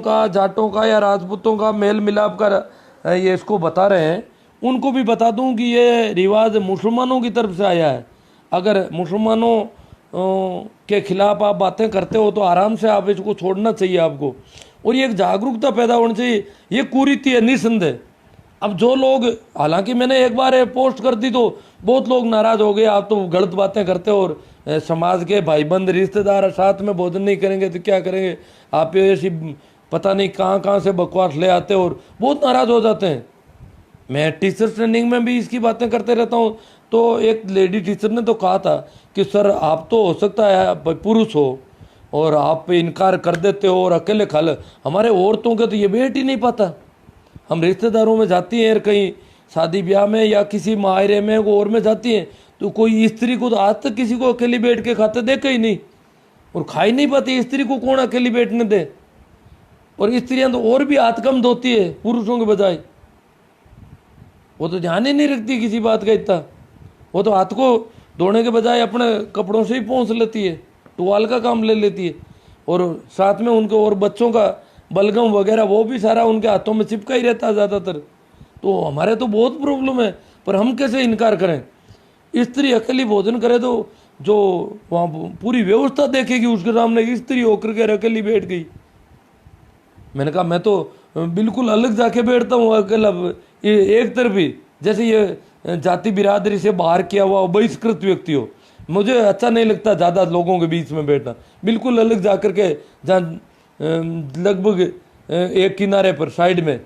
का, जाटों का या राजपूतों का मेल मिलाप कर ये इसको बता रहे हैं, उनको भी बता दूं कि ये रिवाज मुसलमानों की तरफ से आया है। अगर मुसलमानों के खिलाफ आप बातें करते हो तो आराम से आप इसको छोड़ना चाहिए आपको, और ये एक जागरूकता पैदा होनी चाहिए। ये कुरीति है निसंदेह। अब जो लोग, हालांकि मैंने एक बार पोस्ट कर दी तो बहुत लोग नाराज हो गए, आप तो गलत बातें करते हो और समाज के भाईबंद रिश्तेदार साथ में भोजन नहीं करेंगे तो क्या करेंगे, आप ऐसी पता नहीं कहाँ कहाँ से बकवास ले आते हो और बहुत नाराज हो जाते हैं। मैं टीचर ट्रेनिंग में भी इसकी बातें करते रहता हूँ। तो एक लेडी टीचर ने तो कहा था कि सर आप तो हो सकता है पुरुष हो और आप पे इनकार कर देते हो और अकेले खा ले, हमारे औरतों के तो ये बैठ ही नहीं पाता। हम रिश्तेदारों में जाती हैं, कहीं शादी ब्याह में या किसी मायरे में वो और में जाती हैं, तो कोई स्त्री को तो आज तक किसी को अकेली बैठ के खाते देखा ही नहीं, और खा ही नहीं पाती। स्त्री को कौन अकेली बैठने दे, और स्त्रियां तो और भी हाथ कम धोती है पुरुषों के बजाय। वो तो ध्यान ही नहीं रखती किसी बात का इतना, वो तो हाथ को धोने के बजाय अपने कपड़ों से ही पोंछ लेती है, टुवाल का काम ले लेती है, और साथ में उनके और बच्चों का बलगम वगैरह वो भी सारा उनके हाथों में चिपका ही रहता है ज़्यादातर। तो हमारे तो बहुत प्रॉब्लम है, पर हम कैसे इनकार करें। स्त्री अकेली भोजन करे तो जो वहाँ पूरी व्यवस्था देखेगी उसके सामने स्त्री होकर के अकेली बैठ गई। मैंने कहा मैं तो बिल्कुल अलग जाके बैठता हूँ अकेला, एक तरफ ही, जैसे ये जाति बिरादरी से बाहर किया हुआ बहिष्कृत व्यक्ति हो। मुझे अच्छा नहीं लगता ज़्यादा लोगों के बीच में बैठना, बिल्कुल अलग जाकर के जहाँ लगभग एक किनारे पर साइड में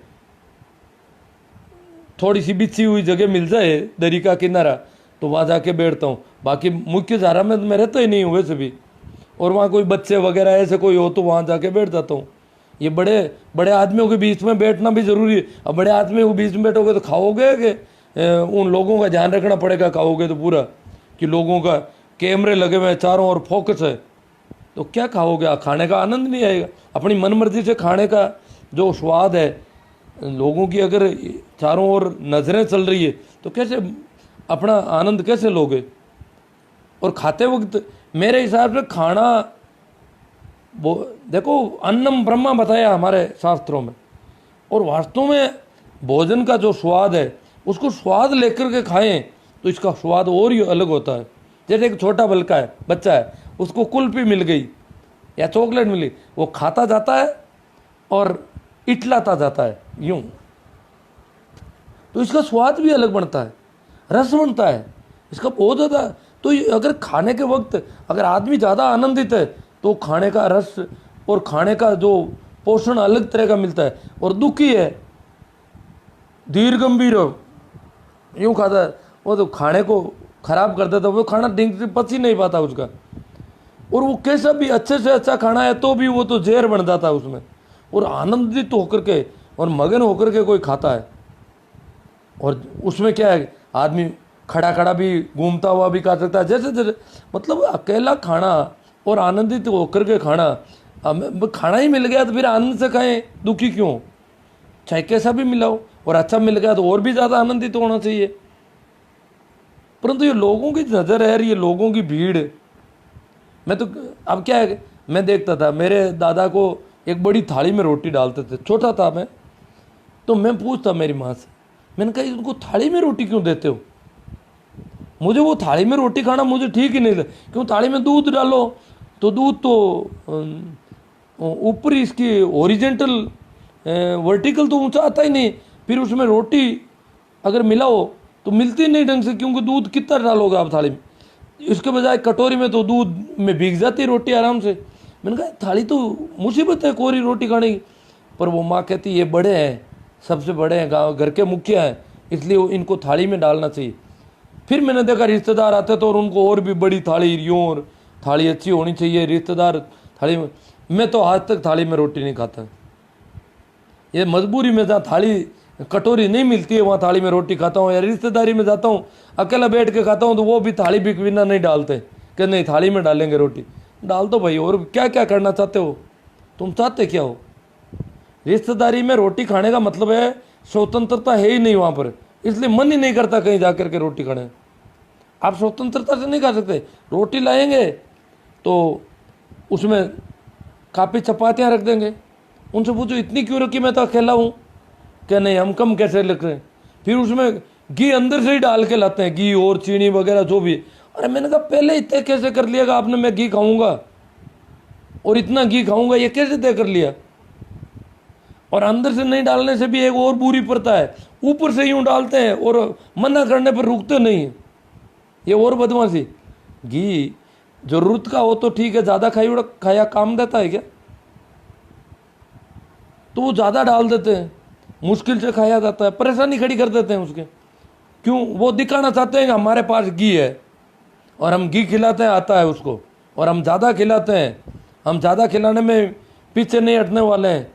थोड़ी सी बिछी हुई जगह मिल जाए, दरी का किनारा, तो वहाँ जाके बैठता हूँ। बाकी मुख्य धारा में मैं रहता ही नहीं हूँ वैसे भी, और वहाँ कोई बच्चे वगैरह ऐसे कोई हो तो वहाँ जाके बैठ जाता हूँ। ये बड़े बड़े आदमियों के बीच में बैठना भी ज़रूरी है। अब बड़े आदमियों के बीच में बैठोगे तो खाओगे कि उन लोगों का ध्यान रखना पड़ेगा, खाओगे तो पूरा कि लोगों का कैमरे लगे हुए हैं चारों ओर फोकस है, तो क्या खाओगे, खाने का आनंद नहीं आएगा। अपनी मनमर्जी से खाने का जो स्वाद है, लोगों की अगर चारों ओर नज़रें चल रही है तो कैसे अपना आनंद कैसे लोगे। और खाते वक्त मेरे हिसाब से खाना, वो देखो अन्नम ब्रह्मा बताया हमारे शास्त्रों में, और वास्तव में भोजन का जो स्वाद है उसको स्वाद लेकर के खाएं तो इसका स्वाद और ही अलग होता है। जैसे एक छोटा बच्चा है, उसको कुल्फी मिल गई या चॉकलेट मिली, वो खाता जाता है और इटलाता जाता है यूं, तो इसका स्वाद भी अलग बनता है, रस बनता है इसका बहुत ज़्यादा। तो अगर खाने के वक्त अगर आदमी ज़्यादा आनंदित है तो खाने का रस और खाने का जो पोषण अलग तरह का मिलता है। और दुखी है, धीर गंभीर यूं खाता है, वो तो खाने को खराब कर देता है, वो खाना ढंग से पच ही नहीं पाता उसका, और वो कैसा भी अच्छे से अच्छा खाना है तो भी वो तो जहर बन जाता है उसमें। और आनंदित तो होकर के और मगन होकर के कोई खाता है, और उसमें क्या है, आदमी खड़ा खड़ा भी घूमता हुआ भी खा सकता है, जैसे जैसे मतलब अकेला खाना और आनंदित होकर के खाना। खाना ही मिल गया तो फिर आनंद से खाएं, दुखी क्यों। चाहे कैसा भी मिला हो और अच्छा मिल गया तो और भी ज़्यादा आनंदित होना चाहिए। परंतु ये लोगों की नज़र है, ये लोगों की भीड़। मैं तो अब क्या है, मैं देखता था मेरे दादा को एक बड़ी थाली में रोटी डालते थे, छोटा था मैं, तो मैं पूछता मेरी माँ से, मैंने कहा उनको थाली में रोटी क्यों देते हो। मुझे वो थाली में रोटी खाना मुझे ठीक ही नहीं लगता, क्यों थाली में दूध डालो तो दूध तो ऊपर इसकी ओरिजेंटल वर्टिकल तो ऊंचा आता ही नहीं, फिर उसमें रोटी अगर मिलाओ तो मिलती नहीं ढंग से, क्योंकि दूध कितना डालोगे आप थाली में। इसके बजाय कटोरी में तो दूध में भीग जाती है रोटी आराम से। मैंने कहा थाली तो मुसीबत है कोरी रोटी खाने की, पर वो माँ कहती ये बड़े हैं, सबसे बड़े हैं, गाँव घर के मुखिया हैं, इसलिए इनको थाली में डालना चाहिए। फिर मैंने देखा रिश्तेदार आते तो और उनको और भी बड़ी थाली, यूँ और थाली अच्छी होनी चाहिए, रिश्तेदार थाली में। मैं तो आज तक थाली में रोटी नहीं खाता, ये मजबूरी में जहाँ थाली कटोरी नहीं मिलती है वहाँ थाली में रोटी खाता हूँ, या रिश्तेदारी में जाता हूँ अकेला बैठ के खाता हूँ तो वो भी थाली भी बिना नहीं डालते कि नहीं थाली में डालेंगे रोटी। डाल दो भाई, और क्या क्या करना चाहते हो, तुम चाहते क्या हो। रिश्तेदारी में रोटी खाने का मतलब है स्वतंत्रता है ही नहीं वहाँ पर, इसलिए मन ही नहीं करता कहीं जा कर के रोटी खाने। आप स्वतंत्रता से नहीं खा सकते। रोटी लाएंगे तो उसमें काफ़ी चपातियाँ रख देंगे, उनसे पूछो इतनी क्यों रखी, मैं तो अकेला हूँ। क्या नहीं, हम कम कैसे लिख रहे हैं। फिर उसमें घी अंदर से ही डाल के लाते हैं, घी और चीनी वगैरह जो भी। अरे मैंने कहा पहले इतने कैसे कर लिया आपने, मैं घी खाऊंगा और इतना घी खाऊंगा, ये कैसे तय कर लिया। और अंदर से नहीं डालने से भी एक और बुरी प्रथा है, ऊपर से यूं डालते हैं और मना करने पर रुकते नहीं है, ये और बदमाशी। घी जरूरत का हो तो ठीक है, ज़्यादा खाया काम देता है क्या, तो वो ज़्यादा डाल देते हैं, मुश्किल से खाया जाता है, परेशानी खड़ी कर देते हैं उसके। क्यों, वो दिखाना चाहते हैं कि हमारे पास घी है और हम घी खिलाते हैं, आता है उसको, और हम ज़्यादा खिलाते हैं, हम ज़्यादा खिलाने में पीछे नहीं हटने वाले हैं।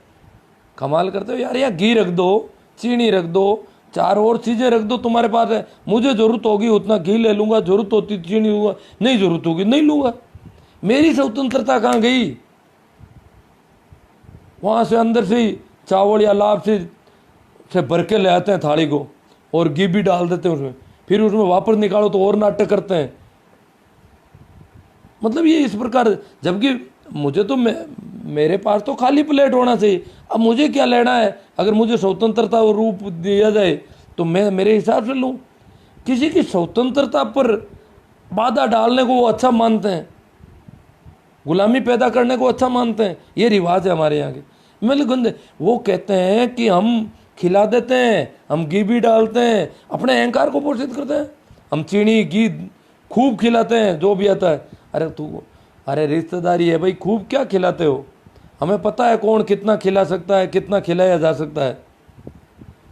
कमाल करते हो यार, घी रख दो, चीनी रख दो, 4 और चीज़ें रख दो तुम्हारे पास है, मुझे ज़रूरत होगी उतना घी ले लूँगा, ज़रूरत होती चीनी लूँगा, नहीं ज़रूरत होगी नहीं लूँगा। मेरी स्वतंत्रता कहाँ गई। वहाँ से अंदर से ही चावल या लाभ से भर के ले आते हैं थाली को, और घी भी डाल देते हैं उसमें, फिर उसमें वापस निकालो तो और नाटक करते हैं। मतलब ये इस प्रकार, जबकि मुझे तो मेरे पास तो खाली प्लेट होना चाहिए। अब मुझे क्या लेना है, अगर मुझे स्वतंत्रता और रूप दिया जाए तो मैं मेरे हिसाब से लूँ। किसी की स्वतंत्रता पर बाधा डालने को वो अच्छा मानते हैं, गुलामी पैदा करने को अच्छा मानते हैं। ये रिवाज है हमारे यहाँ के। मतलब गंदे, वो कहते हैं कि हम खिला देते हैं, हम घी भी डालते हैं, अपने अहंकार को पोषित करते हैं, हम चीनी घी खूब खिलाते हैं जो भी आता है। अरे रिश्तेदारी है भाई, खूब क्या खिलाते हो, हमें पता है कौन कितना खिला सकता है, कितना खिलाया जा सकता है।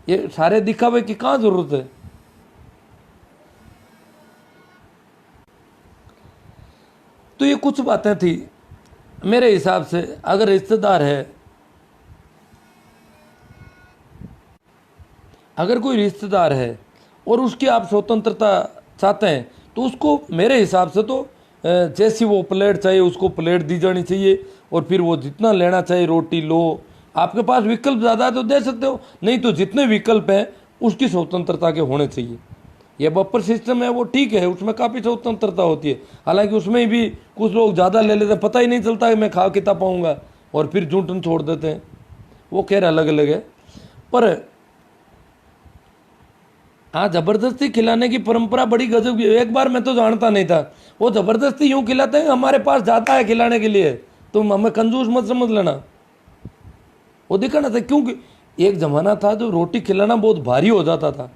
ये सारे दिखावे की कहाँ जरूरत है। तो ये कुछ बातें थी मेरे हिसाब से। अगर रिश्तेदार है, अगर कोई रिश्तेदार है और उसकी आप स्वतंत्रता चाहते हैं तो उसको मेरे हिसाब से तो जैसी वो प्लेट चाहिए उसको प्लेट दी जानी चाहिए, और फिर वो जितना लेना चाहिए रोटी लो। आपके पास विकल्प ज़्यादा है तो दे सकते हो, नहीं तो जितने विकल्प हैं उसकी स्वतंत्रता के होने चाहिए। ये बफर सिस्टम है वो ठीक है, उसमें काफ़ी स्वतंत्रता होती है। हालांकि उसमें भी कुछ लोग ज़्यादा ले लेते हैं, पता ही नहीं चलता कि मैं खा कितना पाऊँगा, और फिर जूठन छोड़ देते हैं। वो खैर अलग अलग है। पर हाँ, ज़बरदस्ती खिलाने की परंपरा बड़ी गजब की। एक बार मैं तो जानता नहीं था, वो ज़बरदस्ती यूँ खिलाते हैं, हमारे पास जाता है खिलाने के लिए, तुम हमें कंजूस मत समझ लेना। वो दिखाना था, क्योंकि एक ज़माना था जो रोटी खिलाना बहुत भारी हो जाता था,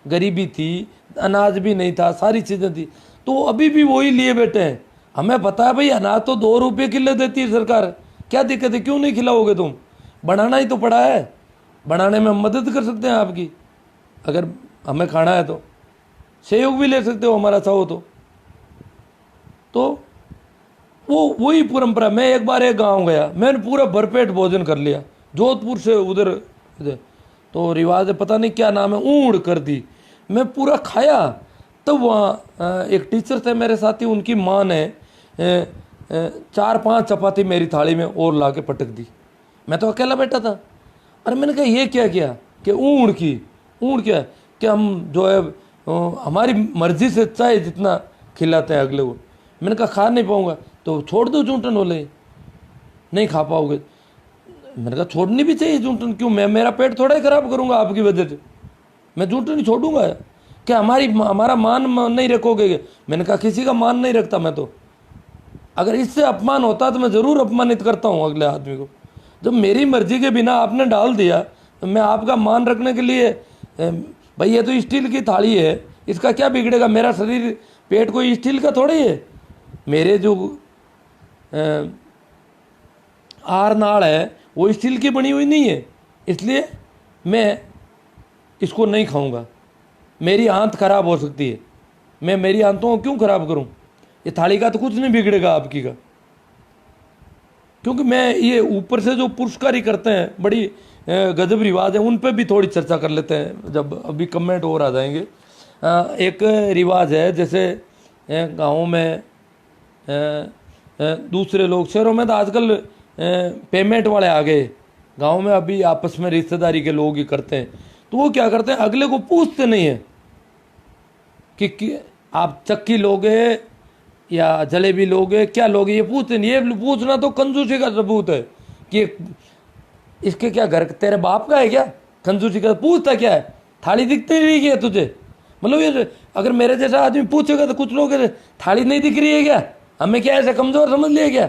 गरीबी थी, अनाज भी नहीं था, सारी चीज़ें थी। तो अभी भी वही लिए बैठे हैं। हमें पता है भाई, अनाज तो 2 रुपये किलो देती है सरकार, क्या दिक्कत है, क्यों नहीं खिलाओगे तुम। बनाना ही तो पड़ा है, बनाने में हम मदद कर सकते हैं आपकी, अगर हमें खाना है तो सहयोग भी ले सकते हो हमारा चाहो तो वो वही परंपरा। मैं एक बार एक गांव गया, मैंने पूरा भरपेट भोजन कर लिया, जोधपुर से उधर तो रिवाज है, पता नहीं क्या नाम है, ऊँड़ कर दी, मैं पूरा खाया। तब वहाँ एक टीचर थे मेरे साथी, उनकी माँ ने 4-5 चपाती मेरी थाली में और ला के पटक दी। मैं तो अकेला बैठा था। अरे मैंने कहा ये क्या किया, कि ऊँड़ क्या कि हम जो है हमारी मर्जी से चाहे जितना खिलाते हैं अगले को। मैंने कहा खा नहीं पाऊँगा तो छोड़ दो जूठन, बोले नहीं खा पाओगे। मैंने कहा छोड़नी भी चाहिए जूठन, क्यों, मैं मेरा पेट थोड़ा ही खराब करूँगा आपकी वजह से, मैं जूठन नहीं छोड़ूंगा। क्या हमारा मान नहीं रखोगे। मैंने कहा किसी का मान नहीं रखता मैं तो, अगर इससे अपमान होता तो मैं ज़रूर अपमानित करता हूँ अगले आदमी को। जब मेरी मर्जी के बिना आपने डाल दिया तो मैं आपका मान रखने के लिए, भाई ये तो स्टील की थाली है, इसका क्या बिगड़ेगा, मेरा शरीर पेट कोई स्टील का थोड़ा ही है, मेरे जो आहार नाड़ है वो स्टील की बनी हुई नहीं है, इसलिए मैं इसको नहीं खाऊंगा, मेरी आंत खराब हो सकती है, मैं मेरी आंतों को क्यों खराब करूं। ये थाली का तो कुछ नहीं बिगड़ेगा आपकी का, क्योंकि मैं ये ऊपर से जो पुरस्कारी करते हैं बड़ी गजब रिवाज है, उन पे भी थोड़ी चर्चा कर लेते हैं जब अभी कमेंट और आ जाएंगे। एक रिवाज है, जैसे गाँव में दूसरे लोग, शहरों में तो आजकल पेमेंट वाले आ गए, गाँव में अभी आपस में रिश्तेदारी के लोग ही करते हैं। तो वो क्या करते हैं, अगले को पूछते नहीं है कि आप चक्की लोगे या जलेबी लोगे, क्या लोगे, ये पूछते नहीं। ये पूछना तो कंजूसी का सबूत है कि इसके क्या घर तेरे बाप का है क्या? कंजूसी का पूछता क्या है? थाली दिखती नहीं क्या तुझे? मतलब ये अगर मेरे जैसा आदमी पूछेगा तो कुछ लोग थाली नहीं दिख रही है क्या? हमें क्या ऐसे कमजोर समझ लिया क्या?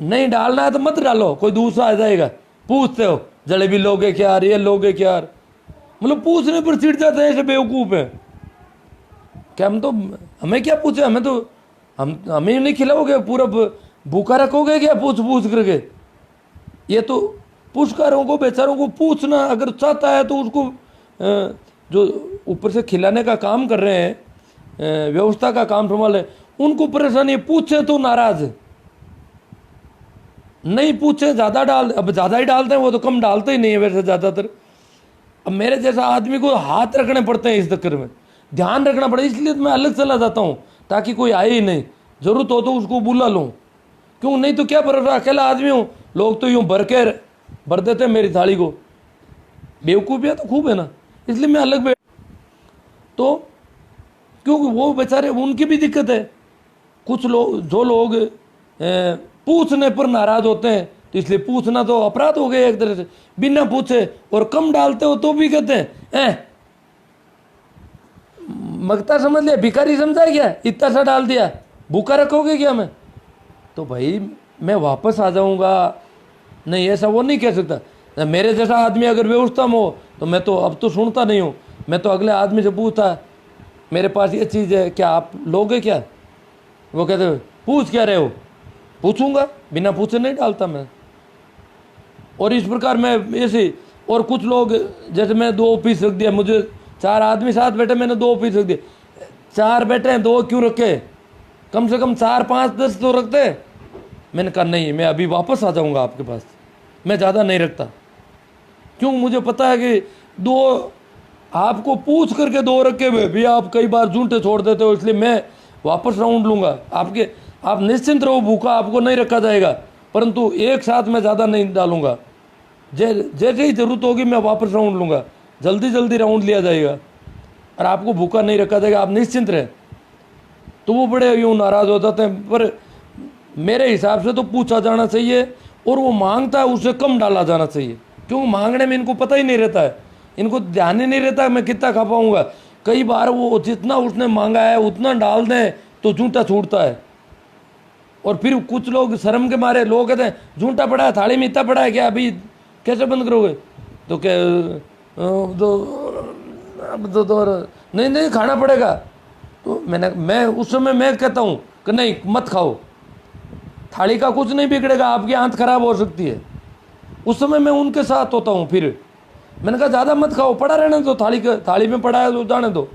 नहीं डालना है तो मत डालो, कोई दूसरा आ जाएगा। पूछते हो जलेबी लोगे क्या यार, ये लोगे क्या यार? मतलब पूछने पर चिढ़ जाते हैं, ऐसे बेवकूफ है क्या? हम तो, हमें क्या पूछे, हमें तो हमें नहीं खिलाओगे, पूरा भूखा रखोगे क्या पूछ पूछ करके? ये तो पुष्कारों को बेचारों को पूछना अगर चाहता है तो उसको जो ऊपर से खिलाने का काम कर रहे हैं, व्यवस्था का काम संभाले, उनको परेशानी। पूछे तो नाराज, नहीं पूछे ज़्यादा डाल, अब ज़्यादा ही डालते हैं, वो तो कम डालते ही नहीं है वैसे ज़्यादातर। अब मेरे जैसा आदमी को हाथ रखने पड़ते हैं, इस चक्कर में ध्यान रखना पड़े, इसलिए तो मैं अलग चला जाता हूँ ताकि कोई आए ही नहीं, जरूरत हो तो उसको बुला लूँ। क्यों? नहीं तो क्या भरोसा, अकेला आदमी हूँ, लोग तो यूँ भर देते हैं मेरी थाली को। बेवकूफ़ियाँ तो खूब है ना, इसलिए मैं अलग बैठ। तो क्योंकि वो बेचारे, उनकी भी दिक्कत है। कुछ लोग, जो लोग पूछने पर नाराज होते हैं, तो इसलिए पूछना तो अपराध हो गया एक तरह से। बिना पूछे और कम डालते हो तो भी कहते हैं मगता समझ लिया, भिखारी समझा क्या, इतना सा डाल दिया, भूखा रखोगे क्या मैं? तो भाई मैं वापस आ जाऊंगा, नहीं ऐसा वो नहीं कह सकता। मेरे जैसा आदमी अगर व्यवस्था में हो तो मैं तो अब तो सुनता नहीं हूँ, मैं तो अगले आदमी से पूछता, मेरे पास ये चीज़ है क्या आप लोगे क्या? वो कहते पूछ क्या रहे हो? पूछूंगा, बिना पूछे नहीं डालता मैं। और इस प्रकार मैं ऐसे, और कुछ लोग जैसे मैं 2 पीस रख दिया, मुझे 4 आदमी साथ बैठे, मैंने 2 पीस रख दिए। 4 बैठे हैं, 2 क्यों रखे? कम से कम 4 5 10 तो रखते। मैंने कहा नहीं, मैं अभी वापस आ जाऊंगा आपके पास, मैं ज़्यादा नहीं रखता। क्यों? मुझे पता है कि 2 आपको पूछ करके 2 रखे हुए भी आप कई बार झूठे छोड़ देते हो, इसलिए मैं वापस राउंड लूँगा आपके। आप निश्चिंत रहो, भूखा आपको नहीं रखा जाएगा, परंतु एक साथ मैं ज़्यादा नहीं डालूंगा। जैसे ही ज़रूरत होगी मैं वापस राउंड लूँगा, जल्दी जल्दी राउंड लिया जाएगा और आपको भूखा नहीं रखा जाएगा, आप निश्चिंत रहें। तो वो बड़े यूँ नाराज़ हो जाते हैं। पर मेरे हिसाब से तो पूछा जाना चाहिए, और वो मांगता है उससे कम डाला जाना चाहिए। क्यों? मांगने में इनको पता ही नहीं रहता है, इनको ध्यान ही नहीं रहता मैं कितना खा पाऊँगा। कई बार वो जितना उसने मांगा है उतना डाल दें तो झूठा छूटता है। और फिर कुछ लोग शर्म के मारे, लोग कहते हैं झूठा पड़ा है थाली में, इतना पड़ा है क्या, अभी कैसे बंद करोगे? तो क्या तो नहीं नहीं खाना पड़ेगा। तो मैं उस समय मैं कहता हूँ कि नहीं मत खाओ, थाली का कुछ नहीं बिगड़ेगा, आपकी आंत खराब हो सकती है। उस समय मैं उनके साथ होता हूँ। फिर मैंने कहा ज़्यादा मत खाओ, पड़ा रहने दो, थाली में पड़ा है तो जाने दो।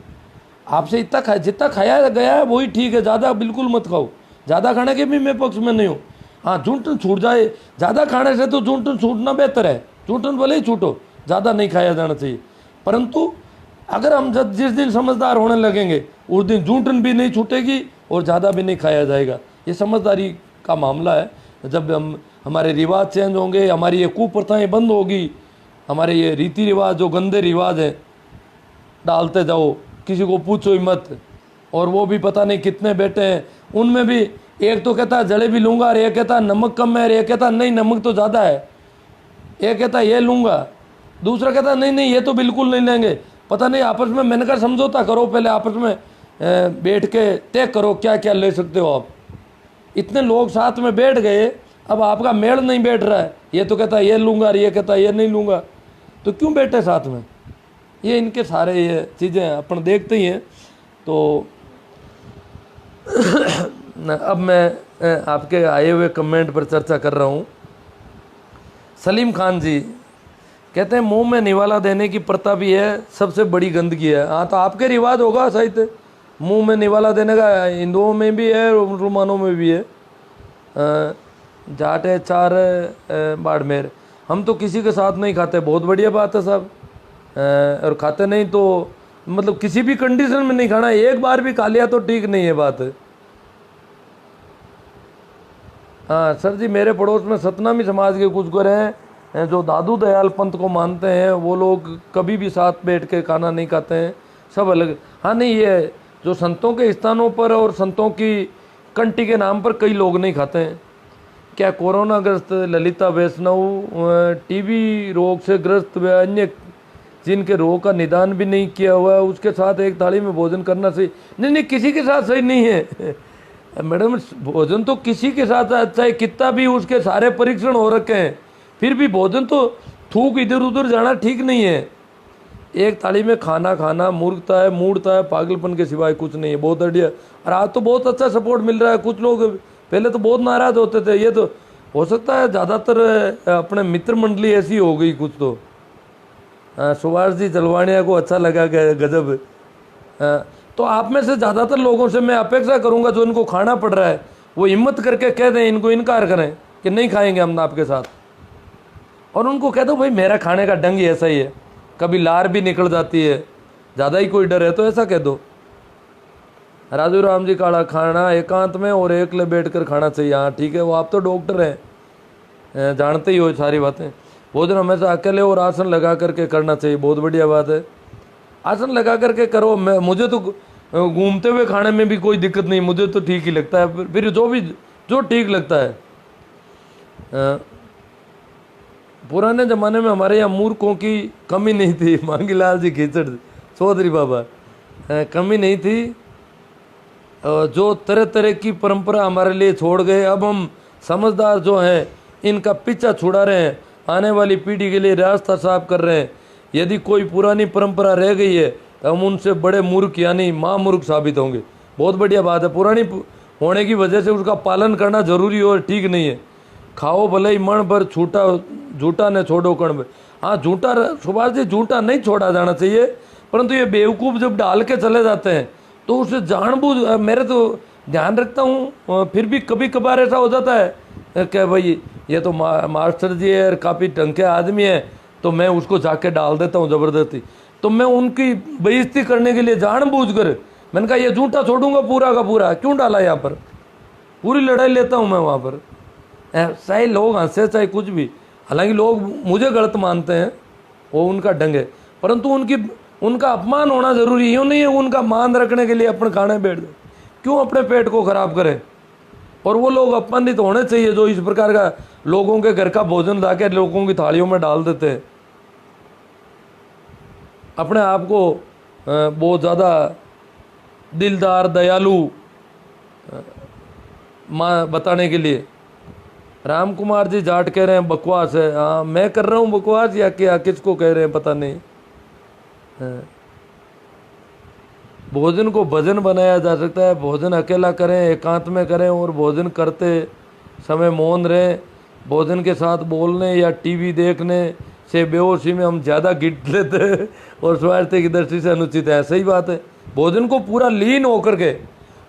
आपसे इतना जितना खाया गया है वही ठीक है, ज़्यादा बिल्कुल मत खाओ। ज़्यादा खाने के भी मैं पक्ष में नहीं हूँ। हाँ, झूठन छूट जाए, ज़्यादा खाने से तो झूठन छूटना बेहतर है, झूठन भले ही छूटो, ज़्यादा नहीं खाया जाना चाहिए। परंतु अगर हम जिस दिन समझदार होने लगेंगे उस दिन झूठन भी नहीं छूटेगी और ज़्यादा भी नहीं खाया जाएगा। ये समझदारी का मामला है। जब हमारे रिवाज चेंज होंगे, हमारी ये कुप्रथाएँ बंद होगी, हमारे ये रीति रिवाज जो गंदे रिवाज हैं डालते जाओ, किसी को पूछो ही मत, और वो भी पता नहीं कितने बैठे हैं, उनमें भी एक तो कहता है जलेबी लूँगा और एक कहता है नमक कम है, और एक कहता नहीं नमक तो ज़्यादा है, एक कहता ये लूँगा, दूसरा कहता नहीं नहीं ये तो बिल्कुल नहीं लेंगे। पता नहीं आपस में, मैंने कहा समझौता करो पहले, आपस में बैठ के तय करो क्या क्या ले सकते हो आप। इतने लोग साथ में बैठ गए, अब आपका मेल नहीं बैठ रहा है, ये तो कहता ये लूँगा और ये कहता ये नहीं लूँगा, तो क्यों बैठे साथ में? ये इनके सारे ये चीज़ें अपन देखते ही हैं। तो अब मैं आपके आए हुए कमेंट पर चर्चा कर रहा हूँ। सलीम खान जी कहते हैं मुंह में निवाला देने की प्रथा भी है, सबसे बड़ी गंदगी है। हाँ, तो आपके रिवाज होगा शायद मुंह में निवाला देने का, हिंदुओं में भी है और मुसलमानों में भी है। जाट है 4 बाड़मेर, हम तो किसी के साथ नहीं खाते, बहुत बढ़िया बात है साहब। और खाते नहीं तो मतलब किसी भी कंडीशन में नहीं खाना, एक बार भी खा लिया तो ठीक नहीं है बात। हाँ सर जी, मेरे पड़ोस में सतनामी समाज के कुछ घर हैं जो दादू दयाल पंथ को मानते हैं, वो लोग कभी भी साथ बैठ के खाना नहीं खाते हैं, सब अलग। हाँ नहीं, ये जो संतों के स्थानों पर और संतों की कंटी के नाम पर कई लोग नहीं खाते हैं, क्या कोरोना ग्रस्त ललिता वैष्णव टीबी रोग से ग्रस्त व अन्य जिनके रोग का निदान भी नहीं किया हुआ है उसके साथ एक थाली में भोजन करना सही नहीं? नहीं, किसी के साथ सही नहीं है मैडम। भोजन तो किसी के साथ चाहे कितना भी उसके सारे परीक्षण हो रखे हैं, फिर भी भोजन तो थूक इधर उधर जाना ठीक नहीं है। एक थाली में खाना खाना मूर्खता है, मूर्खता है, पागलपन के सिवाय कुछ नहीं है। बहुत बढ़िया। और आज तो बहुत अच्छा सपोर्ट मिल रहा है। कुछ लोग पहले तो बहुत नाराज होते थे, ये तो हो सकता है ज़्यादातर अपने मित्र मंडली ऐसी हो गई कुछ तो। सुभाष जी जलवानिया को अच्छा लगा गजब। तो आप में से ज़्यादातर लोगों से मैं अपेक्षा करूंगा जो इनको खाना पड़ रहा है वो हिम्मत करके कह दें, इनको इनकार करें कि नहीं खाएंगे हम आपके साथ। और उनको कह दो भाई मेरा खाने का ढंग ही ऐसा ही है, कभी लार भी निकल जाती है, ज़्यादा ही कोई डर है तो ऐसा कह दो। राजू राम जी काड़ा खाना एकांत में और एकले बैठकर खाना चाहिए। हाँ ठीक है, वो आप तो डॉक्टर हैं, जानते ही हो सारी बातें। भोजन हमेशा अकेले और आसन लगा करके करना चाहिए। बहुत बढ़िया बात है, आसन लगा करके करो। मुझे तो घूमते हुए खाने में भी कोई दिक्कत नहीं, मुझे तो ठीक ही लगता है। फिर जो ठीक लगता है। पुराने ज़माने में हमारे यहाँ मूर्खों की कमी नहीं थी। मांगीलाल जी खींचड़ चौधरी बाबा, कमी नहीं थी। जो तरह तरह की परंपरा हमारे लिए छोड़ गए, अब हम समझदार जो हैं इनका पीछा छुड़ा रहे हैं, आने वाली पीढ़ी के लिए रास्ता साफ कर रहे हैं। यदि कोई पुरानी परंपरा रह गई है तो हम उनसे बड़े मूर्ख यानी महामूर्ख साबित होंगे। बहुत बढ़िया बात है, पुरानी होने की वजह से उसका पालन करना जरूरी और ठीक नहीं है। खाओ भले ही मन भर छूटा झूठा ने छोड़ो कण में। हाँ झूठा, सुभाष जी झूठा नहीं छोड़ा जाना चाहिए, परंतु ये बेवकूफ़ जब डाल के चले जाते हैं तो उसे जानबूझ, मेरे तो ध्यान रखता हूँ, फिर भी कभी कभार ऐसा हो जाता है कि भाई ये तो मास्टर जी है, काफ़ी ढंग के आदमी है, तो मैं उसको जाके डाल देता हूँ ज़बरदस्ती। तो मैं उनकी बेइज्जती करने के लिए जानबूझकर मैंने कहा ये झूठा छोड़ूंगा पूरा का पूरा, क्यों डाला यहाँ पर, पूरी लड़ाई लेता हूँ मैं वहाँ पर। चाहे लोग हंसे चाहे कुछ भी, हालांकि लोग मुझे गलत मानते हैं, वो उनका ढंग है, परंतु उनका अपमान होना जरूरी यूँ नहीं है। उनका मान रखने के लिए अपन खाने बैठ जाए, क्यों अपने पेट को खराब करें। और वो लोग अपमानित तो होने चाहिए जो इस प्रकार का लोगों के घर का भोजन लाके लोगों की थालियों में डाल देते हैं। अपने आप को बहुत ज़्यादा दिलदार दयालु माँ बताने के लिए। राम कुमार जी जाट कह रहे हैं बकवास है। हाँ मैं कर रहा हूँ बकवास या क्या, किसको कह रहे हैं पता नहीं। भोजन को भजन बनाया जा सकता है। भोजन अकेला करें, एकांत में करें और भोजन करते समय मौन रहें। भोजन के साथ बोलने या टीवी देखने से बेहोशी में हम ज़्यादा गिट लेते हैं और स्वास्थ्य की दृष्टि से अनुचित है। सही बात है, भोजन को पूरा लीन होकर के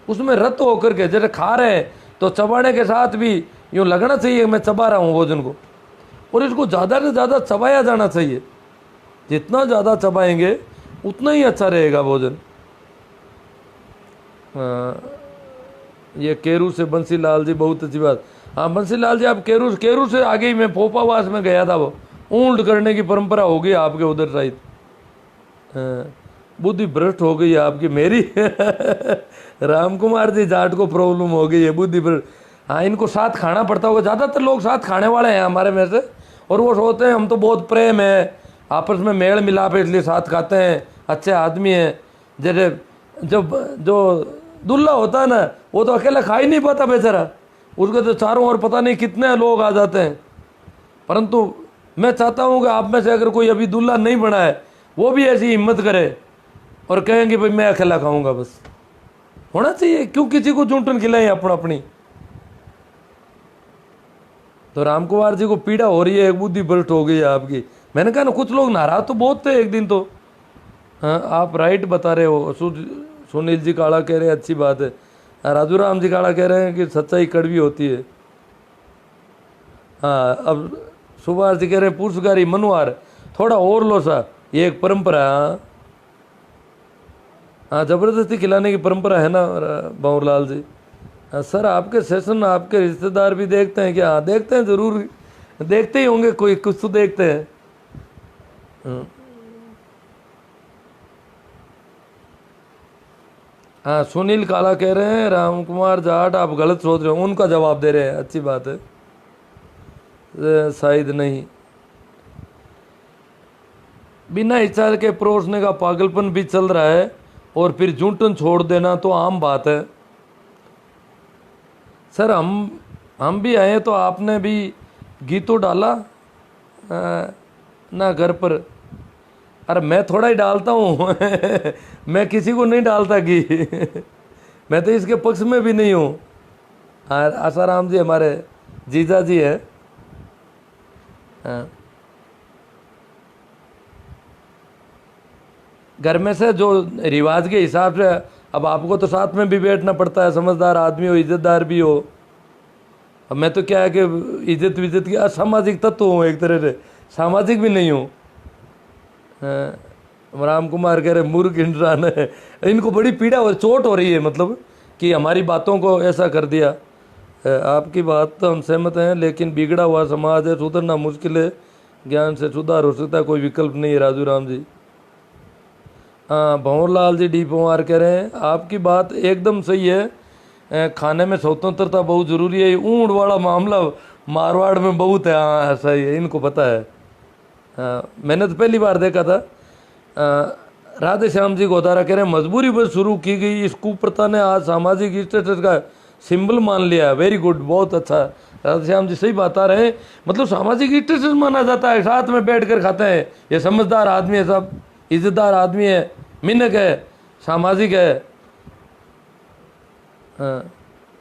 उसमें रत होकर के जैसे खा रहे हैं तो चबाने के साथ भी यूँ लगना चाहिए मैं चबा रहा हूँ भोजन को, और इसको ज़्यादा से ज़्यादा चबाया जाना चाहिए। जितना ज़्यादा चबाएंगे उतना ही अच्छा रहेगा भोजन। ये केरू से बंसीलाल जी, बहुत अच्छी बात। हाँ बंसीलाल जी आप केरू से आगे ही मैं पोपावास में गया था, वो ऊंट करने की परंपरा हो गई आपके उधर साइड। बुद्धि भ्रष्ट हो गई है आपकी, मेरी राम कुमार जी जाट को प्रॉब्लम हो गई है बुद्धि भ्रष्ट। हाँ इनको साथ खाना पड़ता होगा, ज़्यादातर लोग साथ खाने वाले हैं हमारे में से, और वो सोचते हैं हम तो बहुत प्रेम है आपस में मेल मिलाप है इसलिए साथ खाते हैं, अच्छे आदमी हैं। जैसे जब जो दुल्हा होता है ना वो तो अकेला खा ही नहीं पाता बेचारा, उसके तो चारों ओर पता नहीं कितने लोग आ जाते हैं। परंतु मैं चाहता हूँ कि आप में से अगर कोई अभी दुल्हा नहीं बना है वो भी ऐसी हिम्मत करे और कहेंगे भाई मैं अकेला खाऊंगा, बस होना चाहिए। क्यों किसी को चूंटन खिलाएं अपनी। तो राम कुमार जी को पीड़ा हो रही है, एक बुद्धि भ्रष्ट हो गई है आपकी। मैंने कहा ना कुछ लोग नाराज तो बहुत थे एक दिन तो। हाँ आप राइट बता रहे हो। सुनील जी काला कह रहे हैं अच्छी बात है। राजू राम जी काला कह रहे हैं कि सच्चाई कड़वी होती है। हाँ अब सुभाष जी कह रहे हैं पुरुषगारी मनुआर थोड़ा और लो सा, ये एक परंपरा है। हाँ जबरदस्ती खिलाने की परंपरा है ना बाबूलाल जी। सर आपके सेशन आपके रिश्तेदार भी देखते हैं क्या? हाँ देखते हैं, जरूर देखते ही होंगे, कोई कुछ तो देखते हैं। सुनील काला कह रहे हैं राम कुमार जाट आप गलत सोच रहे हो, उनका जवाब दे रहे हैं, अच्छी बात है। शायद नहीं। बिना इच्छा के परोसने का पागलपन भी चल रहा है और फिर जूठन छोड़ देना तो आम बात है। सर हम भी आए तो आपने भी घी तो डाला ना घर पर। अरे मैं थोड़ा ही डालता हूँ मैं किसी को नहीं डालता घी मैं तो इसके पक्ष में भी नहीं हूँ। आसाराम जी हमारे जीजा जी है। घर में से जो रिवाज के हिसाब से, अब आपको तो साथ में भी बैठना पड़ता है, समझदार आदमी हो, इज्जतदार भी हो। अब मैं तो क्या है कि इज्जत विज्जत की असामाजिक तत्व हूँ, एक तरह से सामाजिक भी नहीं हूँ। राम कुमार कह रहे मूर्ख इंसान है। इनको बड़ी पीड़ा और चोट हो रही है, मतलब कि हमारी बातों को ऐसा कर दिया। आपकी बात तो हम सहमत हैं, लेकिन बिगड़ा हुआ समाज है, सुधरना मुश्किल है, ज्ञान से सुधार हो सकता है, कोई विकल्प नहीं है। राजू राम जी। हाँ, भंवरलाल जी डी पवार कह रहे हैं आपकी बात एकदम सही है, खाने में स्वतंत्रता बहुत ज़रूरी है। ऊँट वाला मामला मारवाड़ में बहुत है। हाँ सही है, इनको पता है। हाँ, मैंने तो पहली बार देखा था। राधे श्याम जी गोदारा कह रहे हैं मजबूरी पर शुरू की गई इस कुप्रथा ने आज सामाजिक स्टेटस का सिंबल मान लिया। वेरी गुड, बहुत अच्छा। राधे श्याम जी सही बता रहे हैं, मतलब सामाजिक स्टेटस माना जाता है, साथ में बैठ कर खाते हैं, ये समझदार आदमी है, सब इज्जतदार आदमी है, मिनक है, सामाजिक है।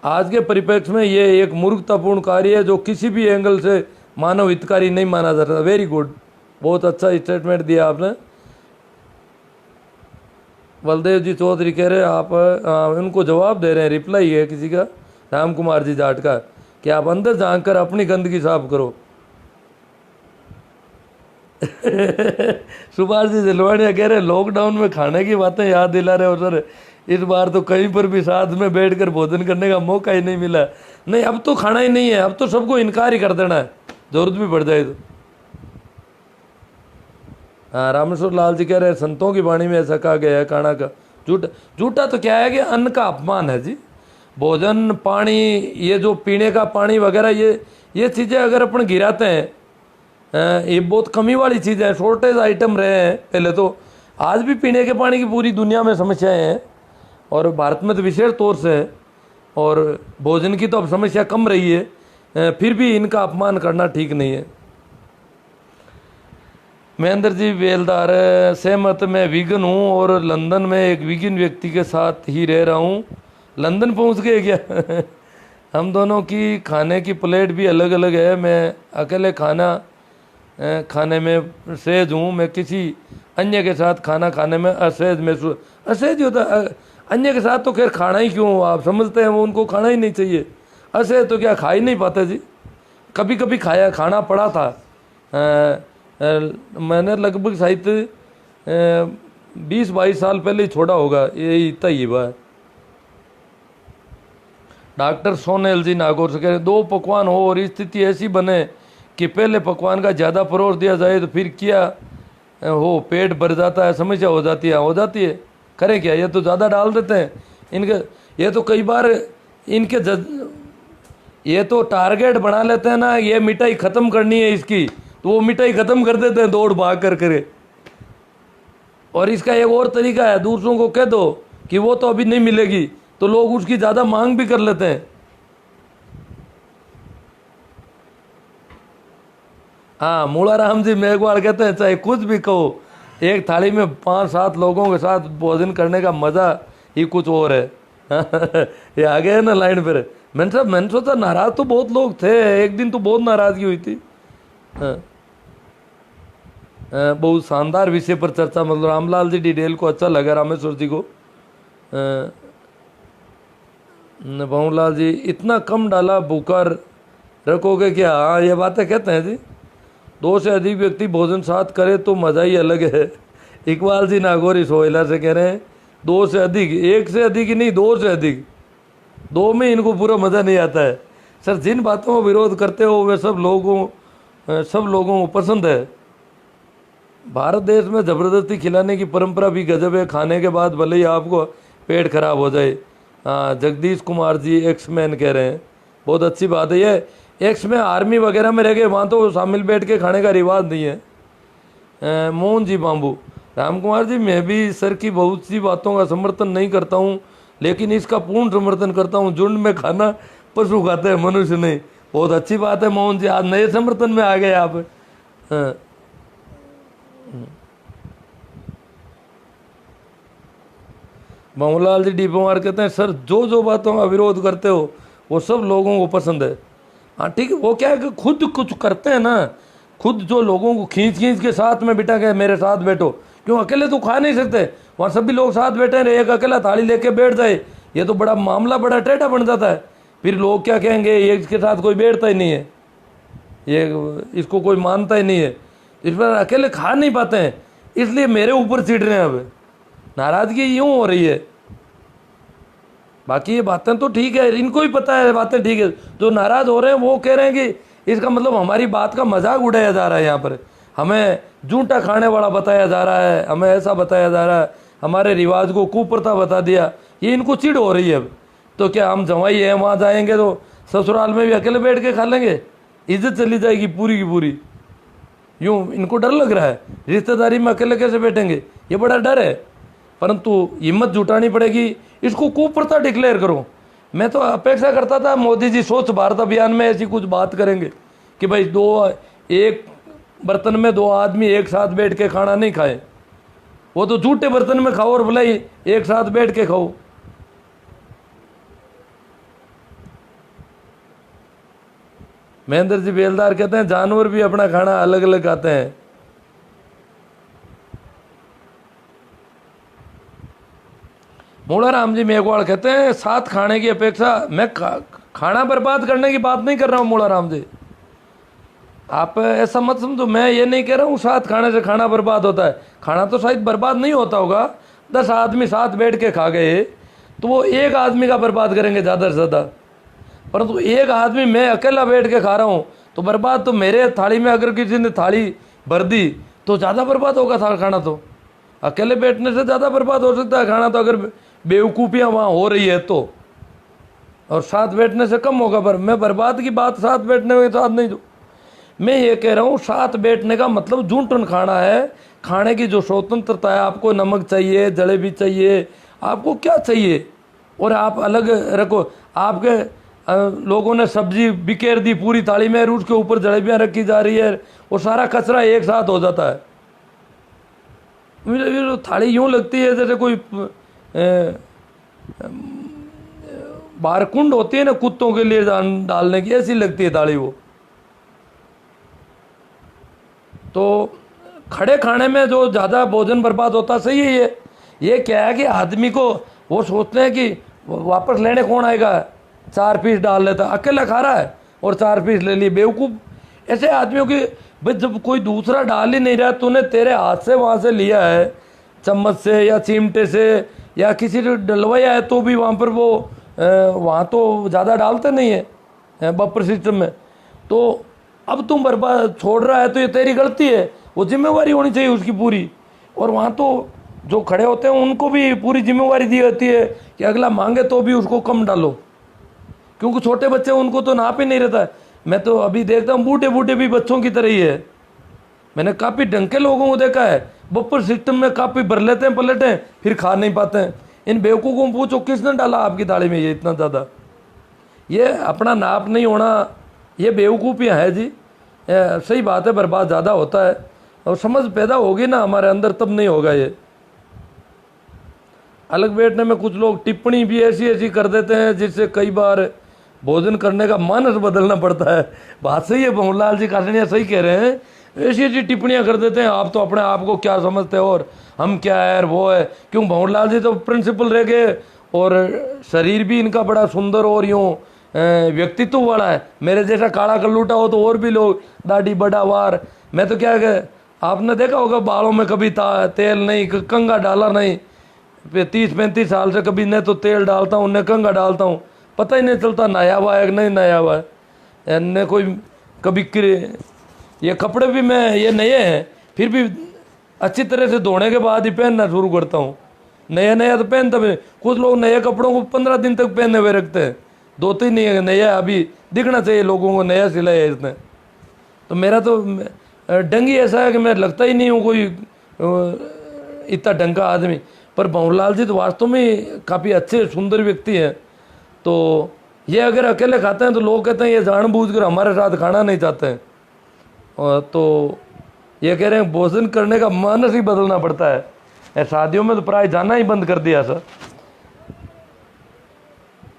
आज के परिप्रेक्ष्य में ये एक मूर्खतापूर्ण कार्य है जो किसी भी एंगल से मानव हितकारी नहीं माना जाता। वेरी गुड, बहुत अच्छा स्टेटमेंट दिया आपने। बलदेव जी चौधरी कह रहे हैं आप उनको जवाब दे रहे हैं, रिप्लाई है किसी का, राम कुमार जी जाट का, कि आप अंदर झांक कर अपनी गंदगी साफ करो सुभाष जी जलवाड़िया कह रहे लॉकडाउन में खाने की बातें याद दिला रहे हो सर। इस बार तो कहीं पर भी साथ में बैठकर भोजन करने का मौका ही नहीं मिला। नहीं, अब तो खाना ही नहीं है, अब तो सबको इनकार ही कर देना है, जरूरत भी पड़ जाए तो। हाँ, रामेश्वर लाल जी कह रहे हैं संतों की वाणी में ऐसा कहा गया है खाना का झूठा। झूठा तो क्या है कि अन्न का अपमान है जी। भोजन, पानी, ये जो पीने का पानी वगैरह, ये चीज़ें अगर अपन गिराते हैं, ये बहुत कमी वाली चीज़ है, शॉर्टेज आइटम रहे हैं पहले तो। आज भी पीने के पानी की पूरी दुनिया में समस्याएं हैं और भारत में तो विशेष तौर से है, और भोजन की तो अब समस्या कम रही है, फिर भी इनका अपमान करना ठीक नहीं है। महेंद्र जी बेलदार, सहमत, मैं वीगन हूँ और लंदन में एक वीगन व्यक्ति के साथ ही रह रहा हूँ। लंदन पहुँच गए क्या हम दोनों की खाने की प्लेट भी अलग अलग है। मैं अकेले खाने में सहज हूँ, मैं किसी अन्य के साथ खाना खाने में असहज महसूस। असहज होता अन्य के साथ तो खैर खाना ही क्यों, आप समझते हैं वो उनको खाना ही नहीं चाहिए। असहज तो क्या खा ही नहीं पाते जी। कभी कभी खाना पड़ा था। मैंने लगभग शायद 20-22 साल पहले ही छोड़ा होगा, यही इतना ही बात। डॉक्टर सोनेल जी नागौर से कह रहे 2 पकवान हो और स्थिति ऐसी बने कि पहले पकवान का ज़्यादा परोस दिया जाए तो फिर क्या हो, पेट भर जाता है, समस्या हो जाती है। करें क्या, ये तो ज़्यादा डाल देते हैं इनके। ये तो कई बार इनके ये तो टारगेट बना लेते हैं ना, ये मिठाई ख़त्म करनी है इसकी, तो वो मिठाई ख़त्म कर देते हैं दौड़ भाग कर करे। और इसका एक और तरीका है, दूसरों को कह दो कि वो तो अभी नहीं मिलेगी, तो लोग उसकी ज़्यादा मांग भी कर लेते हैं। हाँ, मूलाराम जी मेघवाल कहते हैं चाहे कुछ भी कहो, एक थाली में 5-7 लोगों के साथ भोजन करने का मज़ा ही कुछ और है ये आ गए ना लाइन पर। मैंने सोचा नाराज तो बहुत लोग थे, एक दिन तो बहुत नाराज़गी हुई थी। बहुत शानदार विषय पर चर्चा, मतलब रामलाल जी डिटेल को अच्छा लगा, रामेश्वर जी को। भंवरलाल जी, इतना कम डाला भूखा रखोगे क्या? हाँ, ये बातें कहते हैं जी। 2 से अधिक व्यक्ति भोजन साथ करे तो मज़ा ही अलग है। इकबाल जी नागौरी सोहेला से कह रहे हैं 2 से अधिक, 1 से अधिक ही नहीं, 2 से अधिक। 2 में इनको पूरा मज़ा नहीं आता है। सर, जिन बातों को विरोध करते हो वे सब लोगों को पसंद है। भारत देश में ज़बरदस्ती खिलाने की परंपरा भी गजब है, खाने के बाद भले ही आपको पेट खराब हो जाए। हाँ, जगदीश कुमार जी एक्समैन कह रहे हैं बहुत अच्छी बात है। एक्स में आर्मी वगैरह में रह गए, वहाँ तो शामिल बैठ के खाने का रिवाज नहीं है। मोहन जी बाम्बू, राम कुमार जी, मैं भी सर की बहुत सी बातों का समर्थन नहीं करता हूँ, लेकिन इसका पूर्ण समर्थन करता हूँ। झुंड में खाना पशु खाते हैं, मनुष्य नहीं। बहुत अच्छी बात है मोहन जी, आज नए समर्थन में आ गए आप। हाँ। बाबूलाल जी डीपीआर कहते हैं, सर जो जो बातों का विरोध करते हो वो सब लोगों को पसंद है। हाँ ठीक है, वो क्या है कि खुद कुछ करते हैं ना, खुद जो लोगों को खींच खींच के साथ में बिठा के मेरे साथ बैठो, क्यों अकेले तो खा नहीं सकते, वहाँ सभी लोग साथ बैठे हैं, एक अकेला थाली लेके बैठ जाए, ये तो बड़ा मामला बड़ा टेढ़ा बन जाता है। फिर लोग क्या कहेंगे, ये इसके साथ कोई बैठता ही नहीं है, ये इसको कोई मानता ही नहीं है, इस पर अकेले खा नहीं पाते हैं, इसलिए मेरे ऊपर चिढ़ रहे हैं। अब नाराजगी यूं हो रही है। बाकी ये बातें तो ठीक है, इनको ही पता है बातें ठीक है। जो नाराज हो रहे हैं वो कह रहे हैं कि इसका मतलब हमारी बात का मजाक उड़ाया जा रहा है, यहाँ पर हमें जूठा खाने वाला बताया जा रहा है, हमें ऐसा बताया जा रहा है, हमारे रिवाज को कुप्रथा बता दिया, ये इनको चिढ़ हो रही है। अब तो क्या हम जवाई हैं, वहाँ जाएंगे तो ससुराल में भी अकेले बैठ के खा लेंगे, इज्जत चली जाएगी पूरी की पूरी। यूँ इनको डर लग रहा है, रिश्तेदारी में अकेले कैसे बैठेंगे, ये बड़ा डर है। परंतु हिम्मत जुटानी पड़ेगी, इसको कुप्रथा डिक्लेयर करो। मैं तो अपेक्षा करता था मोदी जी स्वच्छ भारत अभियान में ऐसी कुछ बात करेंगे कि भाई एक बर्तन में 2 आदमी एक साथ बैठ के खाना नहीं खाए, वो तो झूठे बर्तन में खाओ और भले ही एक साथ बैठ के खाओ। महेंद्र जी बेलदार कहते हैं, जानवर भी अपना खाना अलग अलग खाते हैं। मूलाराम जी मेघवाल कहते हैं, साथ खाने की अपेक्षा, मैं खाना बर्बाद करने की बात नहीं कर रहा हूँ मूलाराम जी, आप ऐसा मत समझो। मैं ये नहीं कह रहा हूँ साथ खाने से खाना बर्बाद होता है, खाना तो शायद बर्बाद नहीं होता होगा। 10 आदमी साथ बैठ के खा गए तो वो एक आदमी का बर्बाद करेंगे ज़्यादा से ज़्यादा, परंतु एक आदमी मैं अकेला बैठ के खा रहा हूँ तो बर्बाद तो मेरे थाली में अगर किसी ने थाली भर दी तो ज़्यादा बर्बाद होगा था खाना। तो अकेले बैठने से ज़्यादा बर्बाद हो सकता है खाना, तो अगर बेवकूफ़ियाँ वहाँ हो रही है तो, और साथ बैठने से कम होगा। पर मैं बर्बाद की बात साथ बैठने के साथ नहीं दूँ। मैं ये कह रहा हूँ साथ बैठने का मतलब जूठन खाना है, खाने की जो स्वतंत्रता है, आपको नमक चाहिए, जलेबी चाहिए, आपको क्या चाहिए, और आप अलग रखो। आपके लोगों ने सब्जी बिखेर दी पूरी थाली में, और उसके ऊपर जलेबियाँ रखी जा रही है, और सारा कचरा एक साथ हो जाता है। मुझे थाली यूँ लगती है जैसे कोई बाहर कुंड होती है ना कुत्तों के लिए डालने की, ऐसी लगती है थाली वो। तो खड़े खाने में जो ज़्यादा भोजन बर्बाद होता सही है। ये क्या है कि आदमी को वो सोचते हैं कि वापस लेने कौन आएगा, 4 पीस डाल लेता, अकेला खा रहा है और 4 पीस ले लिए। बेवकूफ़ ऐसे आदमियों की, भाई जब कोई दूसरा डाल ही नहीं रहा, तूने तेरे हाथ से वहाँ से लिया है, चम्मच से या चिमटे से या किसी ने डलवाया है, तो भी वहाँ पर वो वहाँ तो ज़्यादा डालते नहीं है बफर सिस्टम में। तो अब तुम बर्बाद छोड़ रहा है तो ये तेरी गलती है, वो जिम्मेवारी होनी चाहिए उसकी पूरी। और वहाँ तो जो खड़े होते हैं उनको भी पूरी जिम्मेवारी दी जाती है कि अगला मांगे तो भी उसको कम डालो, क्योंकि छोटे बच्चे उनको तो नाप ही नहीं रहता है। मैं तो अभी देखता हूँ बूढ़े बूढ़े भी बच्चों की तरह ही है। मैंने काफ़ी ढंग के लोगों को देखा है, बफर सिस्टम में काफ़ी भर लेते हैं पलटें, फिर खा नहीं पाते हैं। इन बेवकूफ़ों को पूछो किसने डाला आपकी थाली में ये इतना ज़्यादा। ये अपना नाप नहीं होना, ये बेवकूफ़ियाँ है जी। सही बात है, बर्बाद ज़्यादा होता है, और समझ पैदा होगी ना हमारे अंदर तब नहीं होगा ये। अलग बैठने में कुछ लोग टिप्पणी भी ऐसी ऐसी कर देते हैं जिससे कई बार भोजन करने का मानस बदलना पड़ता है। बात सही है, भंवरलाल जी कासनिया सही कह रहे हैं, ऐसी ऐसी टिप्पणियाँ कर देते हैं। आप तो अपने आप को क्या समझते हो और हम क्या है और वो है। क्यों, भंवरलाल जी तो प्रिंसिपल रह गए और शरीर भी इनका बड़ा सुंदर और यूँ व्यक्तित्व वाला है। मेरे जैसा काला कल्लूटा हो तो और भी लोग दाढ़ी बड़ा वार। मैं तो क्या है, आपने देखा होगा बालों में कभी तेल नहीं, कंघा डाला नहीं। 30-35 साल से कभी न तो तेल डालता हूँ न कंघा डालता हूँ, पता ही नहीं चलता नया हुआ है कि नहीं नया हुआ है। न कोई कभी ये कपड़े भी मैं ये नए हैं फिर भी अच्छी तरह से धोने के बाद ही पहनना शुरू करता हूँ। नया नया तो पहनता भी, कुछ लोग नए कपड़ों को 15 दिन तक पहने हुए रखते हैं, दो तीन ही नया अभी दिखना चाहिए लोगों को, नया सिलाया है इसने। तो मेरा तो ढंग ही ऐसा है कि मैं लगता ही नहीं हूँ कोई इतना ढंग का आदमी। पर भंवरलाल जी तो वास्तव में काफ़ी अच्छे सुंदर व्यक्ति हैं। तो ये अगर अकेले खाते हैं तो लोग कहते हैं ये जानबूझकर हमारे साथ खाना नहीं चाहते हैं। और तो ये कह रहे हैं भोजन करने का मानस ही बदलना पड़ता है। शादियों में तो प्राय जाना ही बंद कर दिया सर।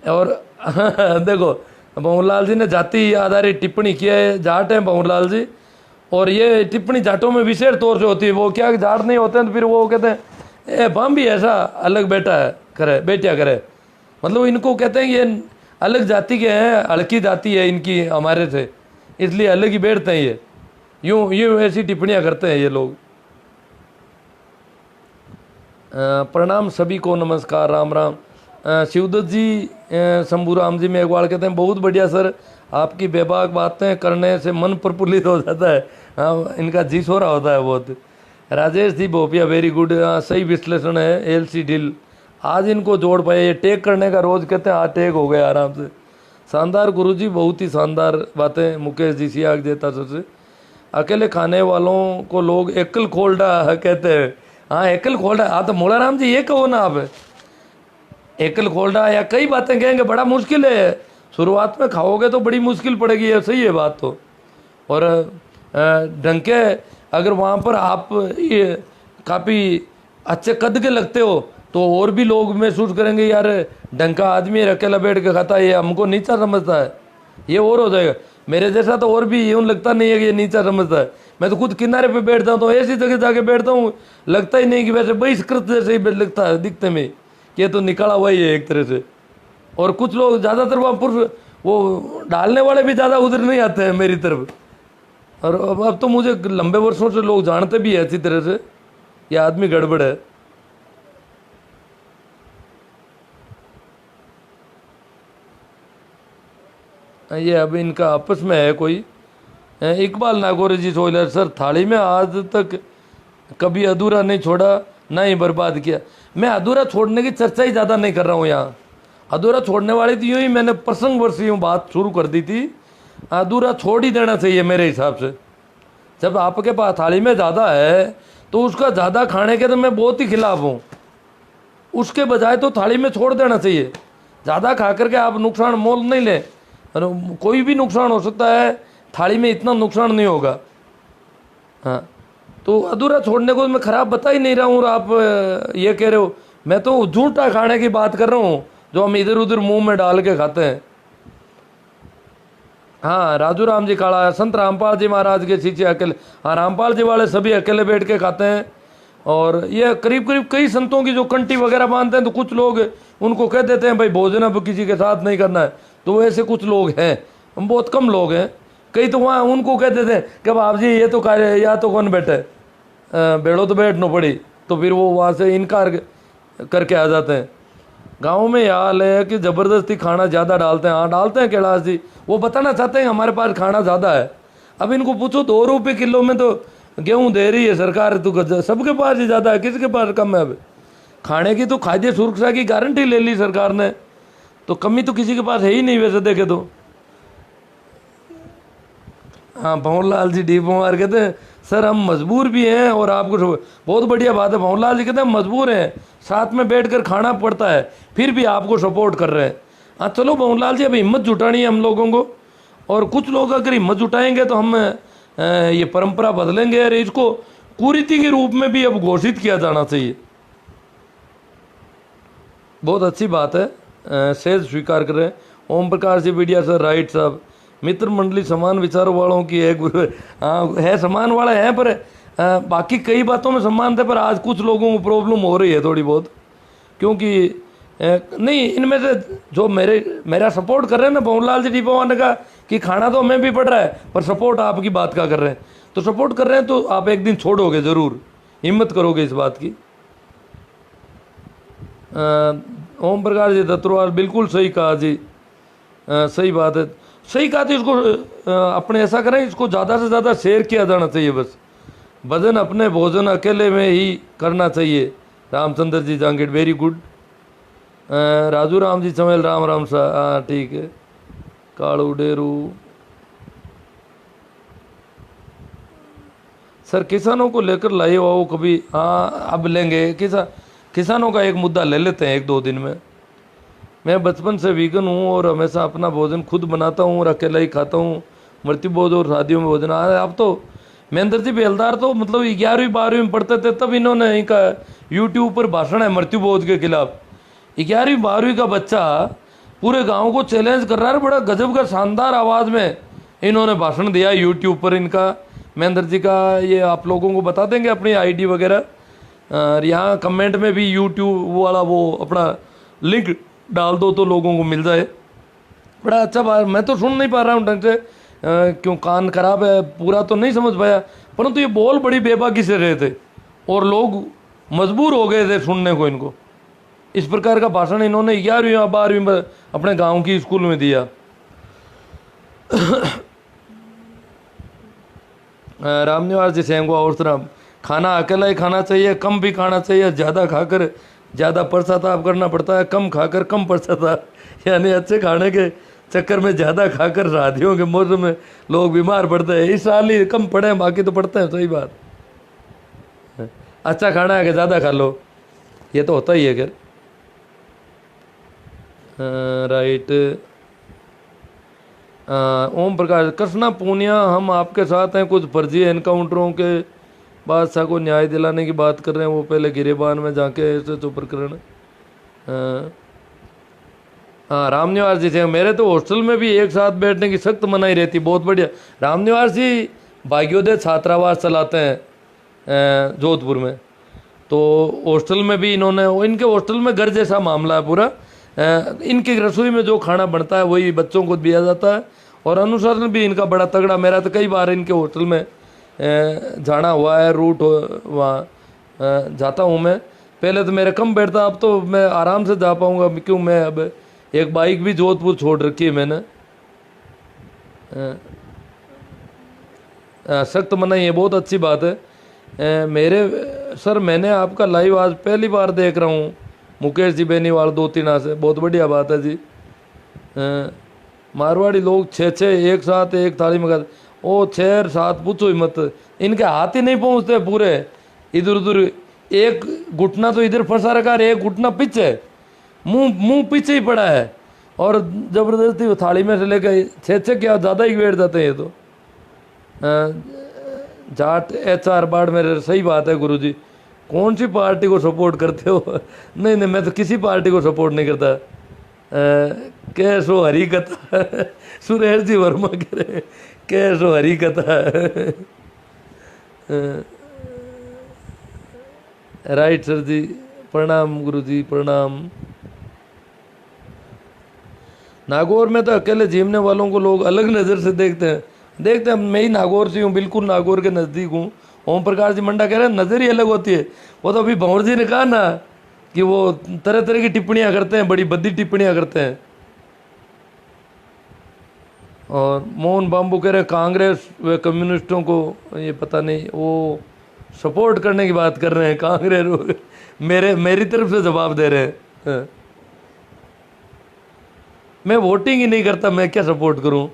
और देखो भंवरलाल जी ने जाति आधारित टिप्पणी की है, जाट हैं भंवरलाल जी, और ये टिप्पणी जाटों में विशेष तौर से होती है। वो क्या जाट नहीं होते हैं तो फिर वो कहते हैं ए बम भी ऐसा अलग बेटा है करे बेटिया करे, मतलब इनको कहते हैं ये अलग जाति के हैं, हल्की जाति है इनकी हमारे से, इसलिए अलग ही बैठते हैं ये, यूं ऐसी टिप्पणियां करते हैं ये लोग। प्रणाम सभी को, नमस्कार, राम राम। शिवदत्त जी शंभूराम जी में एक बार कहते हैं बहुत बढ़िया सर, आपकी बेबाक बातें करने से मन प्रफुल्लित हो जाता है। हाँ, इनका जी सो रहा होता है बहुत। राजेश जी भोपिया वेरी गुड, सही विश्लेषण है। एलसी ढिल आज इनको जोड़ पाए, ये टेक करने का रोज कहते हैं, आज टेक हो गया आराम से। शानदार गुरुजी, बहुत ही शानदार बातें। मुकेश जी सियाग देता सबसे, अकेले खाने वालों को लोग एकल खोल्डा कहते हैं। हाँ एकल खोल्डा, हाँ तो मोलाराम जी ये कहो ना आप, एकल खोल्डा या कई बातें कहेंगे, बड़ा मुश्किल है। शुरुआत में खाओगे तो बड़ी मुश्किल पड़ेगी, ये सही है बात तो। और ढंग के अगर वहाँ पर आप ये काफ़ी अच्छे कद के लगते हो तो और भी लोग महसूस करेंगे यार ढंग का आदमी अकेला बैठ के खाता है, ये हमको नीचा समझता है, ये और हो जाएगा। मेरे जैसा तो और भी यूँ लगता नहीं है कि ये नीचा समझता है। मैं तो खुद किनारे पे बैठता हूँ तो ऐसी जगह जाके बैठता हूँ, लगता ही नहीं कि वैसे बहिष्कृत जैसे ही लगता है दिखते में, कि ये तो निकाला हुआ ही है एक तरह से। और कुछ लोग ज़्यादातर वहाँ पुरुष वो डालने वाले भी ज़्यादा उधर नहीं आते हैं मेरी तरफ। और अब तो मुझे लंबे वर्षों से लोग जानते भी है अच्छी तरह से, ये आदमी गड़बड़ है। ये अब इनका आपस में है कोई। इकबाल नागौरी जी सोइलर, सर थाली में आज तक कभी अधूरा नहीं छोड़ा ना ही बर्बाद किया। मैं अधूरा छोड़ने की चर्चा ही ज़्यादा नहीं कर रहा हूँ यहाँ। अधूरा छोड़ने वाली थी यूँ ही मैंने प्रसंग वर्ष यूँ बात शुरू कर दी थी। अधूरा छोड़ ही देना चाहिए मेरे हिसाब से। जब आपके पास थाली में ज़्यादा है तो उसका ज़्यादा खाने के तो मैं बहुत ही खिलाफ हूँ। उसके बजाय तो थाली में छोड़ देना चाहिए। ज़्यादा खा करके आप नुकसान मोल नहीं लें, कोई भी नुकसान हो सकता है, थाली में इतना नुकसान नहीं होगा। हाँ तो अधूरा छोड़ने को मैं खराब बता ही नहीं रहा हूँ। और आप ये कह रहे हो, मैं तो झूठा खाने की बात कर रहा हूँ जो हम इधर उधर मुंह में डाल के खाते हैं। हाँ राजू राम जी काला, संत रामपाल जी महाराज के शिष्य अकेले, हाँ रामपाल जी वाले सभी अकेले बैठ के खाते हैं। और ये करीब करीब कई संतों की जो कंठी वगैरह बांधते हैं तो कुछ लोग उनको कह देते हैं भाई भोजन अब किसी के साथ नहीं करना है, तो ऐसे कुछ लोग हैं, हम बहुत कम लोग हैं। कई तो वहाँ उनको कह देते हैं कि बाप जी ये तो कार्य या तो कौन बैठे, बैठो तो बैठना पड़ी, तो फिर वो वहाँ से इनकार करके आ जाते हैं। गाँव में यह हाल है कि ज़बरदस्ती खाना ज़्यादा डालते हैं। हाँ डालते हैं कैलाश जी, वो बताना चाहते हैं हमारे पास खाना ज़्यादा है। अब इनको पूछो 2 रुपये किलो में तो गेहूँ दे रही है सरकार, तो सबके पास ही ज़्यादा है, किसके पास कम है। अब खाने की तो खाद्य सुरक्षा की गारंटी ले ली सरकार ने, तो कमी तो किसी के पास है ही नहीं वैसे देखे तो। हाँ भंवरलाल जी डी कुमार कहते हैं सर हम मजबूर भी हैं और आपको बहुत बढ़िया बात है। भंवरलाल जी कहते हैं मजबूर हैं, साथ में बैठकर खाना पड़ता है, फिर भी आपको सपोर्ट कर रहे हैं। हाँ चलो भंवरलाल जी अब हिम्मत जुटानी है हम लोगों को, और कुछ लोग अगर हिम्मत जुटाएंगे तो हम ये परंपरा बदलेंगे और इसको कुरीति के रूप में भी अब घोषित किया जाना चाहिए। बहुत अच्छी बात है, सेज स्वीकार कर रहे हैं। Om Prakash ji media sir right साहब, मित्र मंडली समान विचारों वालों की है गुरु। हाँ है समान वाले हैं, पर बाकी कई बातों में समान थे, पर आज कुछ लोगों को प्रॉब्लम हो रही है थोड़ी बहुत, क्योंकि नहीं इनमें से जो मेरा सपोर्ट कर रहे हैं ना भंवरलाल जी डीपा ने कहा कि खाना तो हमें भी पड़ रहा है पर सपोर्ट आपकी बात का कर रहे हैं, तो सपोर्ट कर रहे हैं तो आप एक दिन छोड़ोगे ज़रूर, हिम्मत करोगे इस बात की। ओम प्रकाश जी दत्तरवाल बिल्कुल सही कहा जी, सही बात है, सही कहा। तो इसको अपने ऐसा करें, इसको ज़्यादा से ज़्यादा शेयर किया जाना चाहिए। बस भजन अपने भोजन अकेले में ही करना चाहिए। Ramchandra ji Jangid very good. राजू राम जी चमेल राम राम सा, हाँ ठीक है। कालू डेरू सर किसानों को लेकर लाए हो कभी? हाँ अब लेंगे। किसानों का एक मुद्दा ले लेते हैं एक दो दिन में। मैं बचपन से वीगन हूँ और हमेशा अपना भोजन खुद बनाता हूँ और अकेला ही खाता हूँ। मृत्यु भोज और शादियों में भोजन अब तो महेंद्र जी बेलदार तो मतलब 11वीं 12वीं में पढ़ते थे तब इन्होंने इनका यूट्यूब पर भाषण है मृत्यु भोज के खिलाफ। 11वीं 12वीं का बच्चा पूरे गांव को चैलेंज कर रहा है। बड़ा गजब का शानदार आवाज़ में इन्होंने भाषण दिया यूट्यूब पर। इनका महेंद्र जी का ये आप लोगों को बता देंगे अपनी आईडी वगैरह, और यहाँ कमेंट में भी यूट्यूब वाला वो अपना लिंक डाल दो तो लोगों को मिल जाए। बड़ा अच्छा बात। मैं तो सुन नहीं पा रहा हूँ ढंग से, क्यों कान खराब है, पूरा तो नहीं समझ पाया, परंतु ये बोल बड़ी बेबाकी से रहे थे और लोग मजबूर हो गए थे सुनने को इनको। इस प्रकार का भाषण इन्होंने 11वीं या 12वीं में अपने गांव की स्कूल में दिया। रामनिवास जी सेंगवा और तरह खाना अकेला ही खाना चाहिए, कम भी खाना चाहिए। ज़्यादा खाकर ज़्यादा पश्चाताप करना पड़ता है, कम खाकर कम पश्चाताप। यानी अच्छे खाने के चक्कर में ज़्यादा खाकर शादियों के मौसम में लोग बीमार पड़ते हैं। इस साल ही कम पड़े हैं, बाकी तो पड़ते हैं। सही बात। अच्छा खाना है कि ज़्यादा खा लो, ये तो होता ही है। खैर राइट। ओम प्रकाश कृष्णा पूनिया, हम आपके साथ हैं। कुछ फर्जी एनकाउंटरों के बादशाह को न्याय दिलाने की बात कर रहे हैं, वो पहले गिरेबान में जाके ऐसे तो प्रकरण। हाँ रामनिवास जी थे। मेरे तो हॉस्टल में भी एक साथ बैठने की सख्त मनाही रहती। बहुत बढ़िया। रामनिवास जी भाग्योदय छात्रावास चलाते हैं जोधपुर में, तो हॉस्टल में भी इन्होंने, इनके हॉस्टल में घर जैसा मामला है पूरा। इनकी रसोई में जो खाना बनता है वही बच्चों को दिया जाता है और अनुशासन भी इनका बड़ा तगड़ा। मेरा तो कई बार इनके होटल में जाना हुआ है, रूट वहाँ जाता हूँ मैं। पहले तो मेरे कम बैठता, अब तो मैं आराम से जा पाऊँगा, क्यों मैं अब एक बाइक भी जोधपुर छोड़ रखी है मैंने। सख्त मनाही है, बहुत अच्छी बात है। मेरे सर मैंने आपका लाइव आज पहली बार देख रहा हूँ। मुकेश जी बेनीवाल 2-3 से, बहुत बढ़िया बात है जी। मारवाड़ी लोग 6-6 एक साथ एक थाली में खाते। ओ 6-7 पूछो ही मत, इनके हाथ ही नहीं पहुँचते पूरे। इधर उधर एक घुटना तो इधर फंसा रखा है, एक घुटना पीछे, मुंह पीछे ही पड़ा है और जबरदस्ती वो थाली में से लेकर 6-6 क्या ज़्यादा ही बैठ जाते हैं ये तो। जाट HR बाढ़ मेरे। सही बात है गुरुजी। कौन सी पार्टी को सपोर्ट करते हो? नहीं नहीं, मैं तो किसी पार्टी को सपोर्ट नहीं करता। कैसो हरी कथा। सुरेश जी वर्मा कह रहे कैसो हरी कथा। राइट सर जी, प्रणाम गुरुजी प्रणाम। नागौर में तो अकेले जीवने वालों को लोग अलग नज़र से देखते हैं। मैं ही नागौर से हूँ, बिल्कुल नागौर के नज़दीक हूँ। ओम प्रकाश जी मंडा कह रहे हैं नज़र ही अलग होती है। वो तो अभी भंवर जी ने कहा ना कि वो तरह तरह की टिप्पणियाँ करते हैं, बड़ी भद्दी टिप्पणियाँ करते हैं। और मोहन बाम्बू कह रहे हैं कांग्रेस व कम्युनिस्टों को ये पता नहीं, वो सपोर्ट करने की बात कर रहे हैं। कांग्रेस मेरी तरफ से जवाब दे रहे हैं। मैं वोटिंग ही नहीं करता, मैं क्या सपोर्ट करूं?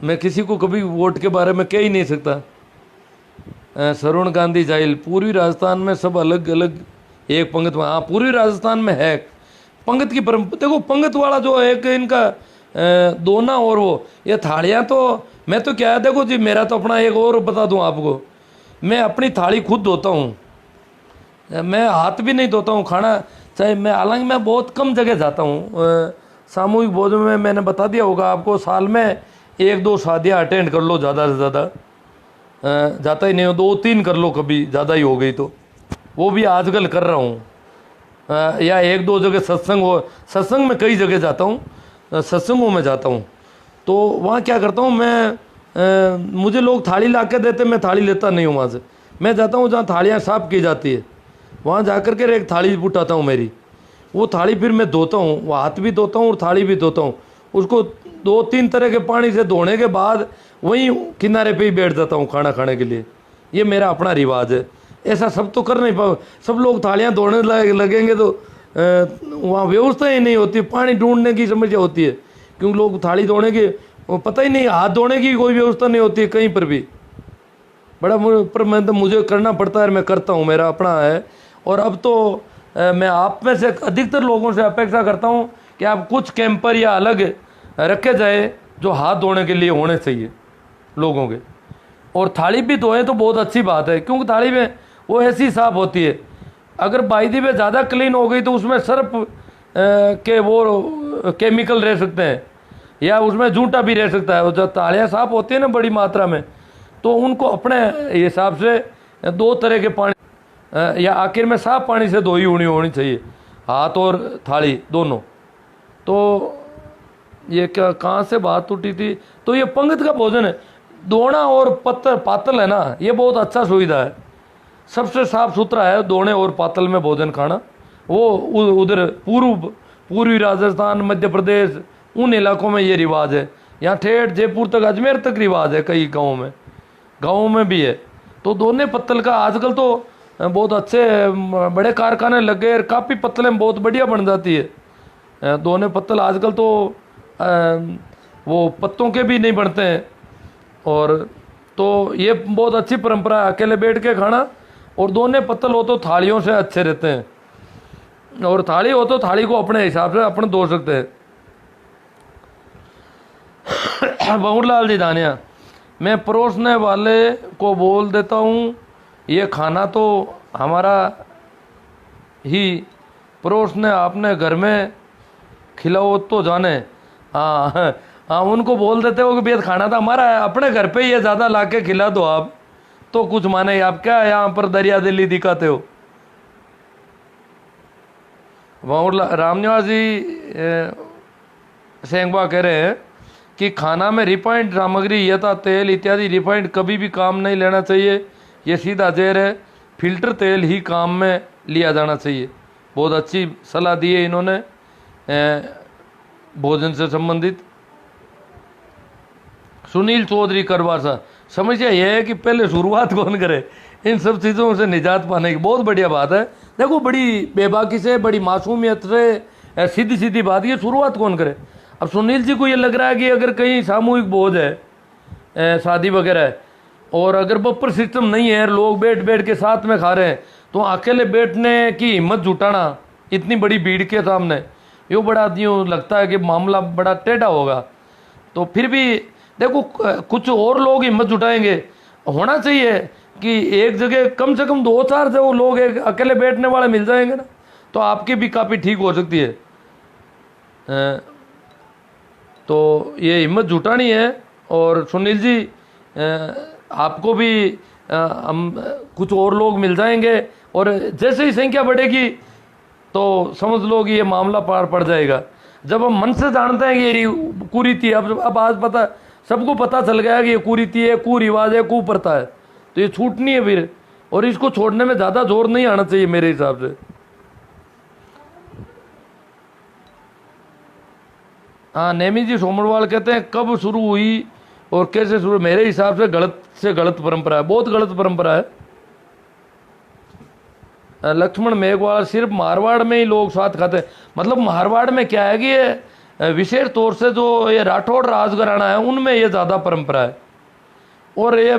मैं किसी को कभी वोट के बारे में कह ही नहीं सकता। सरुण गांधी जाइल, पूर्वी राजस्थान में सब अलग अलग एक पंगत में। हाँ पूर्वी राजस्थान में है पंगत की परंपरा। देखो पंगत वाला जो एक इनका दोना और वो ये थालियाँ, तो मैं तो क्या है, देखो जी मेरा तो अपना एक और बता दूं आपको, मैं अपनी थाली खुद धोता हूँ। मैं हाथ भी नहीं धोता हूँ खाना, चाहे मैं, हालांकि मैं बहुत कम जगह जाता हूँ। सामूहिक भोजन में मैंने बता दिया होगा आपको, साल में 1-2 शादियाँ अटेंड कर लो, ज़्यादा से ज़्यादा। जाता ही नहीं हो 2-3 कर लो, कभी ज़्यादा ही हो गई तो वो भी आजकल कर रहा हूँ। या 1-2 जगह सत्संग हो, सत्संग में कई जगह जाता हूँ, सत्संगों में जाता हूँ, तो वहाँ क्या करता हूँ मैं, मुझे लोग थाली ला के देते, मैं थाली लेता नहीं हूँ वहाँ से। मैं जाता हूँ जहाँ थालियाँ साफ़ की जाती है, वहाँ जा कर के एक थाली उठाता हूँ मेरी। वो थाली फिर मैं धोता हूँ, वो हाथ भी धोता हूँ और थाली भी धोता हूँ। उसको 2-3 तरह के पानी से धोने के बाद वहीं किनारे पे ही बैठ जाता हूँ खाना खाने के लिए। ये मेरा अपना रिवाज है। ऐसा सब तो कर नहीं पाओ, सब लोग थालियाँ धोने लगेंगे तो वहाँ व्यवस्था ही नहीं होती, पानी ढूंढने की समस्या होती है, क्योंकि लोग थाली धोने के पता ही नहीं, हाथ धोने की कोई व्यवस्था नहीं होती है कहीं पर भी। बड़ा पर मैं तो मुझे करना पड़ता है, मैं करता हूँ, मेरा अपना है। और अब तो मैं आप में से अधिकतर लोगों से अपेक्षा करता हूँ कि आप कुछ कैंपर या अलग रखे जाए जो हाथ धोने के लिए होने चाहिए लोगों के। और थाली भी धोए तो बहुत अच्छी बात है, क्योंकि थाली में वो ऐसी साफ होती है, अगर बाइदी में ज़्यादा क्लीन हो गई तो उसमें सर्फ के वो केमिकल रह सकते हैं, या उसमें जूठा भी रह सकता है। और जब थालियाँ साफ़ होती है ना बड़ी मात्रा में, तो उनको अपने हिसाब से 2 तरह के पानी या आखिर में साफ पानी से धोई होनी चाहिए, हाथ और थाली दोनों। तो ये क्या कहाँ से बात उठी थी, तो ये पंगत का भोजन है, दोना और पातल है ना, ये बहुत अच्छा सुविधा है, सबसे साफ सुथरा है दोने और पातल में भोजन खाना। वो उधर पूर्वी राजस्थान, मध्य प्रदेश, उन इलाकों में ये रिवाज है। यहाँ ठेठ जयपुर तक, अजमेर तक रिवाज है, कई गाँवों में भी है। तो दोने पत्तल का आजकल तो बहुत अच्छे बड़े कारखाने लग गए, काफ़ी पत्तलें बहुत बढ़िया बन जाती है। दोने पत्तल आजकल तो वो पत्तों के भी नहीं बनते हैं। और तो ये बहुत अच्छी परंपरा है, अकेले बैठ के खाना। और दोने पत्तल हो तो थालियों से अच्छे रहते हैं, और थाली हो तो थाली को अपने हिसाब से अपन धो सकते हैं। बहुरलाल जी दानिया, मैं परोसने वाले को बोल देता हूँ ये खाना तो हमारा ही, परोसने आपने घर में खिलाओ तो जाने। हाँ, उनको बोल देते हो कि भैया खाना तो हमारा है, अपने घर पे ये ज़्यादा ला के खिला दो आप, तो कुछ माने आप क्या यहाँ पर दरिया दिल्ली दिखाते हो। रामनिवास जी सेंगवा कह रहे हैं कि खाना में रिफाइंड सामग्री यथा तेल इत्यादि रिफाइंड कभी भी काम नहीं लेना चाहिए, ये सीधा जहर है, फिल्टर तेल ही काम में लिया जाना चाहिए। बहुत अच्छी सलाह दी है इन्होंने भोजन से संबंधित। सुनील चौधरी करवासा, समस्या यह है कि पहले शुरुआत कौन करे इन सब चीज़ों से निजात पाने की। बहुत बढ़िया बात है, देखो बड़ी बेबाकी से, बड़ी मासूमियत से सीधी सीधी बात, ये शुरुआत कौन करे। अब सुनील जी को ये लग रहा है कि अगर कहीं सामूहिक भोज है, शादी वगैरह है, और अगर बफर सिस्टम नहीं है, लोग बैठ बैठ के साथ में खा रहे हैं, तो अकेले बैठने की हिम्मत जुटाना इतनी बड़ी भीड़ के सामने, ये बड़ा यूँ लगता है कि मामला बड़ा टेढ़ा होगा। तो फिर भी देखो कुछ और लोग हिम्मत जुटाएंगे, होना चाहिए कि एक जगह कम से कम 2-4 जो लोग एक अकेले बैठने वाले मिल जाएंगे ना, तो आपकी भी काफ़ी ठीक हो सकती है। तो ये हिम्मत जुटानी है। और सुनील जी आपको भी हम कुछ और लोग मिल जाएंगे, और जैसे ही संख्या बढ़ेगी तो समझ लो कि ये मामला पार पड़ जाएगा। जब हम मन से जानते हैं कि ये कुरीति, अब आज पता, सबको पता चल गया कि ये कुरीति है, कुरिवाज है, कुप्रथा है, तो ये छूटनी है फिर, और इसको छोड़ने में ज़्यादा जोर नहीं आना चाहिए मेरे हिसाब से। हाँ, नेमी जी सोमरवाल कहते हैं कब शुरू हुई और कैसे शुरू, मेरे हिसाब से गलत परंपरा है, बहुत गलत परंपरा है। लक्ष्मण मेघवाल, सिर्फ मारवाड़ में ही लोग साथ खाते हैं, मतलब मारवाड़ में क्या है कि ये विशेष तौर से जो ये राठौड़ राजघराना है उनमें ये ज़्यादा परंपरा है, और ये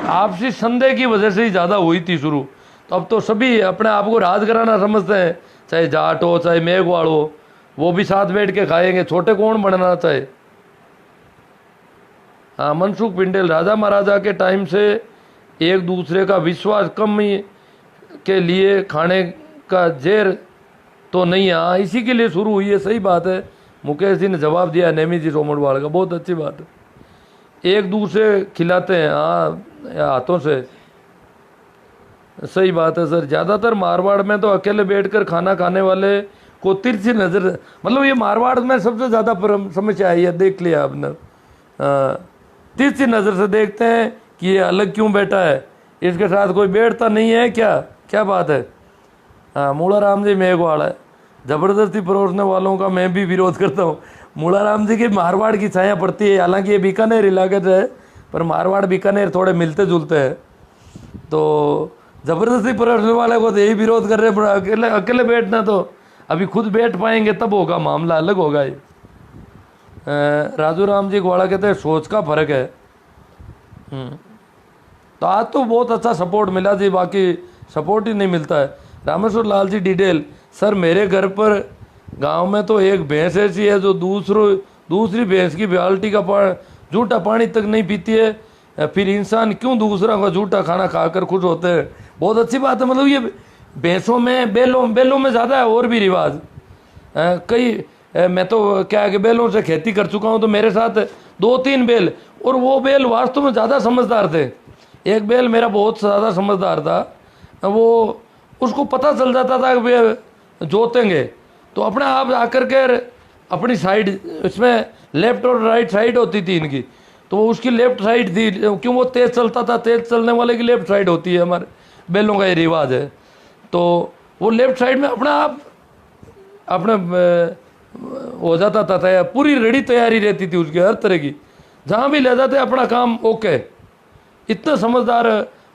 आपसी संदेह की वजह से ही ज़्यादा हुई थी शुरू। तो अब तो सभी अपने आप को राजघराना समझते हैं, चाहे जाट हो चाहे मेघवाड़ हो, वो भी साथ बैठ के खाएंगे, छोटे कौन बनना चाहे। हाँ, मनसुख पिंडेल, राजा महाराजा के टाइम से एक दूसरे का विश्वास कम के लिए खाने का जहर तो नहीं है, हाँ इसी के लिए शुरू हुई है, सही बात है। मुकेश जी ने जवाब दिया नेमी जी सोमरवाल का, बहुत अच्छी बात है, एक दूसरे खिलाते हैं हाँ हाथों से, सही बात है सर। ज़्यादातर मारवाड़ में तो अकेले बैठकर खाना खाने वाले को तिरछी नज़र, मतलब ये मारवाड़ में सबसे ज़्यादा समस्या आई है, देख लिया आपने, तिरछी नज़र से देखते हैं कि ये अलग क्यों बैठा है, इसके साथ कोई बैठता नहीं है क्या, क्या बात है। हाँ, मूलाराम जी मेघवाड़ है, ज़बरदस्ती परोसने वालों का मैं भी विरोध करता हूँ। मूलाराम जी की मारवाड़ की छाया पड़ती है, हालांकि ये बीकानेर इलाके से है, पर मारवाड़ बीकानेर थोड़े मिलते जुलते हैं, तो ज़बरदस्ती परोसने वाले को तो यही विरोध कर रहे हैं, अकेले बैठना तो अभी खुद बैठ पाएंगे तब होगा, मामला अलग होगा ये। राजू राम जी ग्वाड़ा कहते हैं सोच का फर्क है। तो आज तो बहुत अच्छा सपोर्ट मिला जी, बाकी सपोर्ट ही नहीं मिलता है। रामेश्वर लाल जी डिटेल, सर मेरे घर पर गांव में तो एक भैंस ऐसी है जो दूसरी भैंस की बाल्टी का झूठा पानी तक नहीं पीती है, फिर इंसान क्यों दूसरा का झूठा खाना खाकर खुश होते हैं। बहुत अच्छी बात है, मतलब ये भैंसों में बैलों में ज़्यादा है और भी रिवाज। मैं तो क्या है कि बैलों से खेती कर चुका हूँ, तो मेरे साथ 2-3 बैल, और वो बैल वास्तव में ज़्यादा समझदार थे। एक बैल मेरा बहुत ज़्यादा समझदार था, वो उसको पता चल जाता था कि वे जोतेंगे तो अपने आप आकर के अपनी साइड, इसमें लेफ्ट और राइट साइड होती थी इनकी, तो वो उसकी लेफ्ट साइड थी, क्यों वो तेज़ चलता था, तेज़ चलने वाले की लेफ्ट साइड होती है, हमारे बैलों का ये रिवाज है। तो वो लेफ्ट साइड में अपना आप अपने हो जाता था, पूरी रेडी तैयारी रहती थी उसकी हर तरह की, जहाँ भी ले जाते अपना काम ओके। इतना समझदार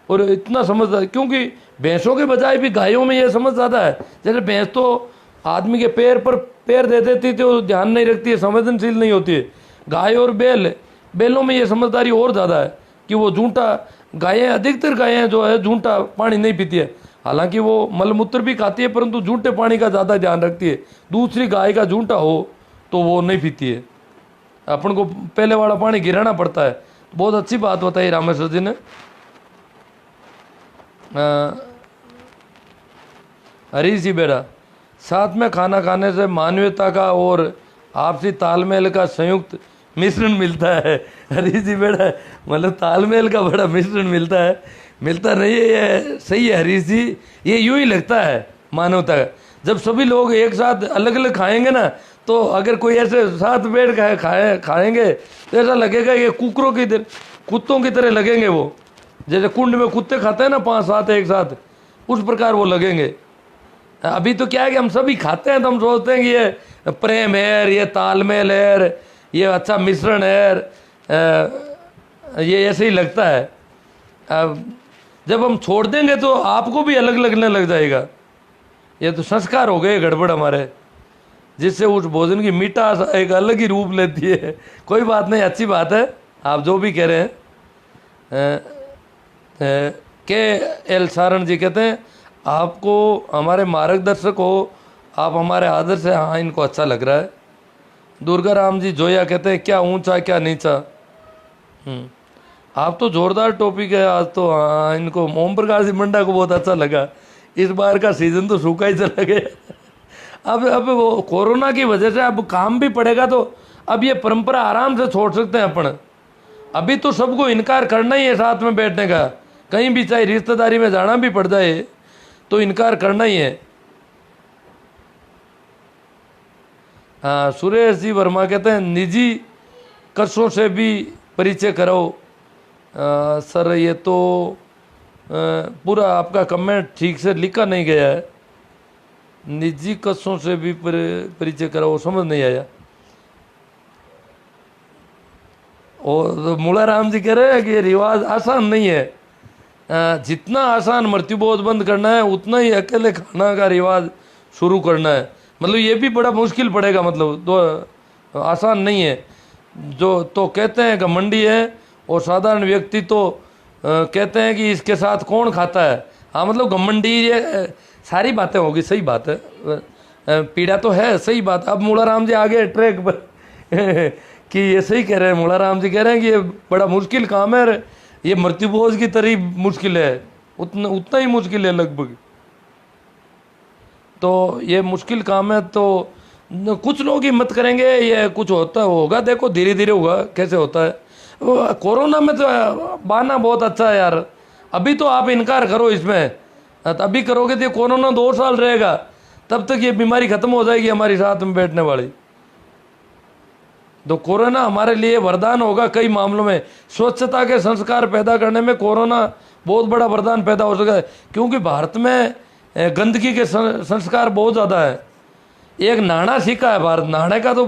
और इतना समझदार, क्योंकि भैंसों के बजाय भी गायों में ये समझ ज़्यादा है। जैसे भैंस तो आदमी के पैर पर पैर दे देती थी, वो ध्यान नहीं रखती है, संवेदनशील नहीं होती है। गाय और बैलों में ये समझदारी और ज़्यादा है कि वो झूठा, गायें अधिकतर गायें जो है झूठा पानी नहीं पीती है, हालांकि वो मलमूत्र भी खाती है, परंतु झूठे पानी का ज़्यादा ध्यान रखती है। दूसरी गाय का झूठा हो तो वो नहीं पीती है, अपन को पहले वाला पानी गिराना पड़ता है। बहुत अच्छी बात बताई रामेश्वर जी ने। हरीश जी बेड़ा, साथ में खाना खाने से मानवीयता का और आपसी तालमेल का संयुक्त मिश्रण मिलता है। हरीश जी बेड़ा, मतलब तालमेल का बड़ा मिश्रण मिलता है, मिलता नहीं है ये सही है हरीश जी, ये यूं ही लगता है मानवता का। जब सभी लोग एक साथ अलग अलग खाएंगे ना, तो अगर कोई ऐसे साथ बैठ खाएंगे तो ऐसा लगेगा ये कुत्तों की तरह लगेंगे वो, जैसे कुंड में कुत्ते खाते हैं ना 5-7 एक साथ, उस प्रकार वो लगेंगे। अभी तो क्या है कि हम सभी खाते हैं तो हम सोचते हैं कि ये प्रेम है, ये तालमेल है, ये अच्छा मिश्रण है, ये ऐसे ही लगता है। जब हम छोड़ देंगे तो आपको भी अलग लगने लग जाएगा। ये तो संस्कार हो गए गड़बड़ हमारे, जिससे उस भोजन की मिठास एक अलग ही रूप लेती है। कोई बात नहीं, अच्छी बात है आप जो भी कह रहे हैं। के एल सारण जी कहते हैं आपको हमारे मार्गदर्शक हो, आप हमारे आदर से, हाँ इनको अच्छा लग रहा है। दुर्गा राम जी जोया कहते हैं क्या ऊंचा क्या नीचा। आप तो जोरदार टॉपिक है आज तो। हाँ, इनको ओम प्रकाश जी मंडा को बहुत अच्छा लगा। इस बार का सीजन तो सूखा ही चला गया। अब वो कोरोना की वजह से अब काम भी पड़ेगा, तो अब ये परंपरा आराम से छोड़ सकते हैं अपन। अभी तो सबको इनकार करना ही है साथ में बैठने का, कहीं भी चाहे रिश्तेदारी में जाना भी पड़ जाए तो इनकार करना ही है। हाँ, सुरेश जी वर्मा कहते हैं निजी कक्षों से भी परिचय करो। सर ये तो पूरा आपका कमेंट ठीक से लिखा नहीं गया है। निजी कक्षों से भी परिचय कराओ, समझ नहीं आया। और मूलाराम जी कह रहे हैं कि ये रिवाज आसान नहीं है। जितना आसान मृत्युबोध बंद करना है उतना ही अकेले खाना का रिवाज शुरू करना है। मतलब ये भी बड़ा मुश्किल पड़ेगा, मतलब तो आसान नहीं है। जो तो कहते हैं कि मंडी है और साधारण व्यक्ति तो कहते हैं कि इसके साथ कौन खाता है। हाँ, मतलब घमंडी ये सारी बातें होगी, सही बात है, पीड़ा तो है, सही बात। अब मूलाराम जी आगे ट्रैक पर कि ये सही कह रहे हैं, मूलाराम जी कह रहे हैं कि ये बड़ा मुश्किल काम है, ये मृत्युभोज की तरह मुश्किल है, उतना ही मुश्किल है लगभग। तो ये मुश्किल काम है, तो कुछ लोग हिम्मत करेंगे, ये कुछ होगा देखो धीरे धीरे होगा कैसे होता है। कोरोना में तो बहाना बहुत अच्छा है यार, अभी तो आप इनकार करो इसमें, अभी करोगे तो कोरोना 2 साल रहेगा, तब तक ये बीमारी खत्म हो जाएगी हमारी साथ में बैठने वाली। तो कोरोना हमारे लिए वरदान होगा कई मामलों में। स्वच्छता के संस्कार पैदा करने में कोरोना बहुत बड़ा वरदान पैदा हो सका है, क्योंकि भारत में गंदगी के संस्कार बहुत ज़्यादा है। एक नहाना सीखा है भारत, नहाने का तो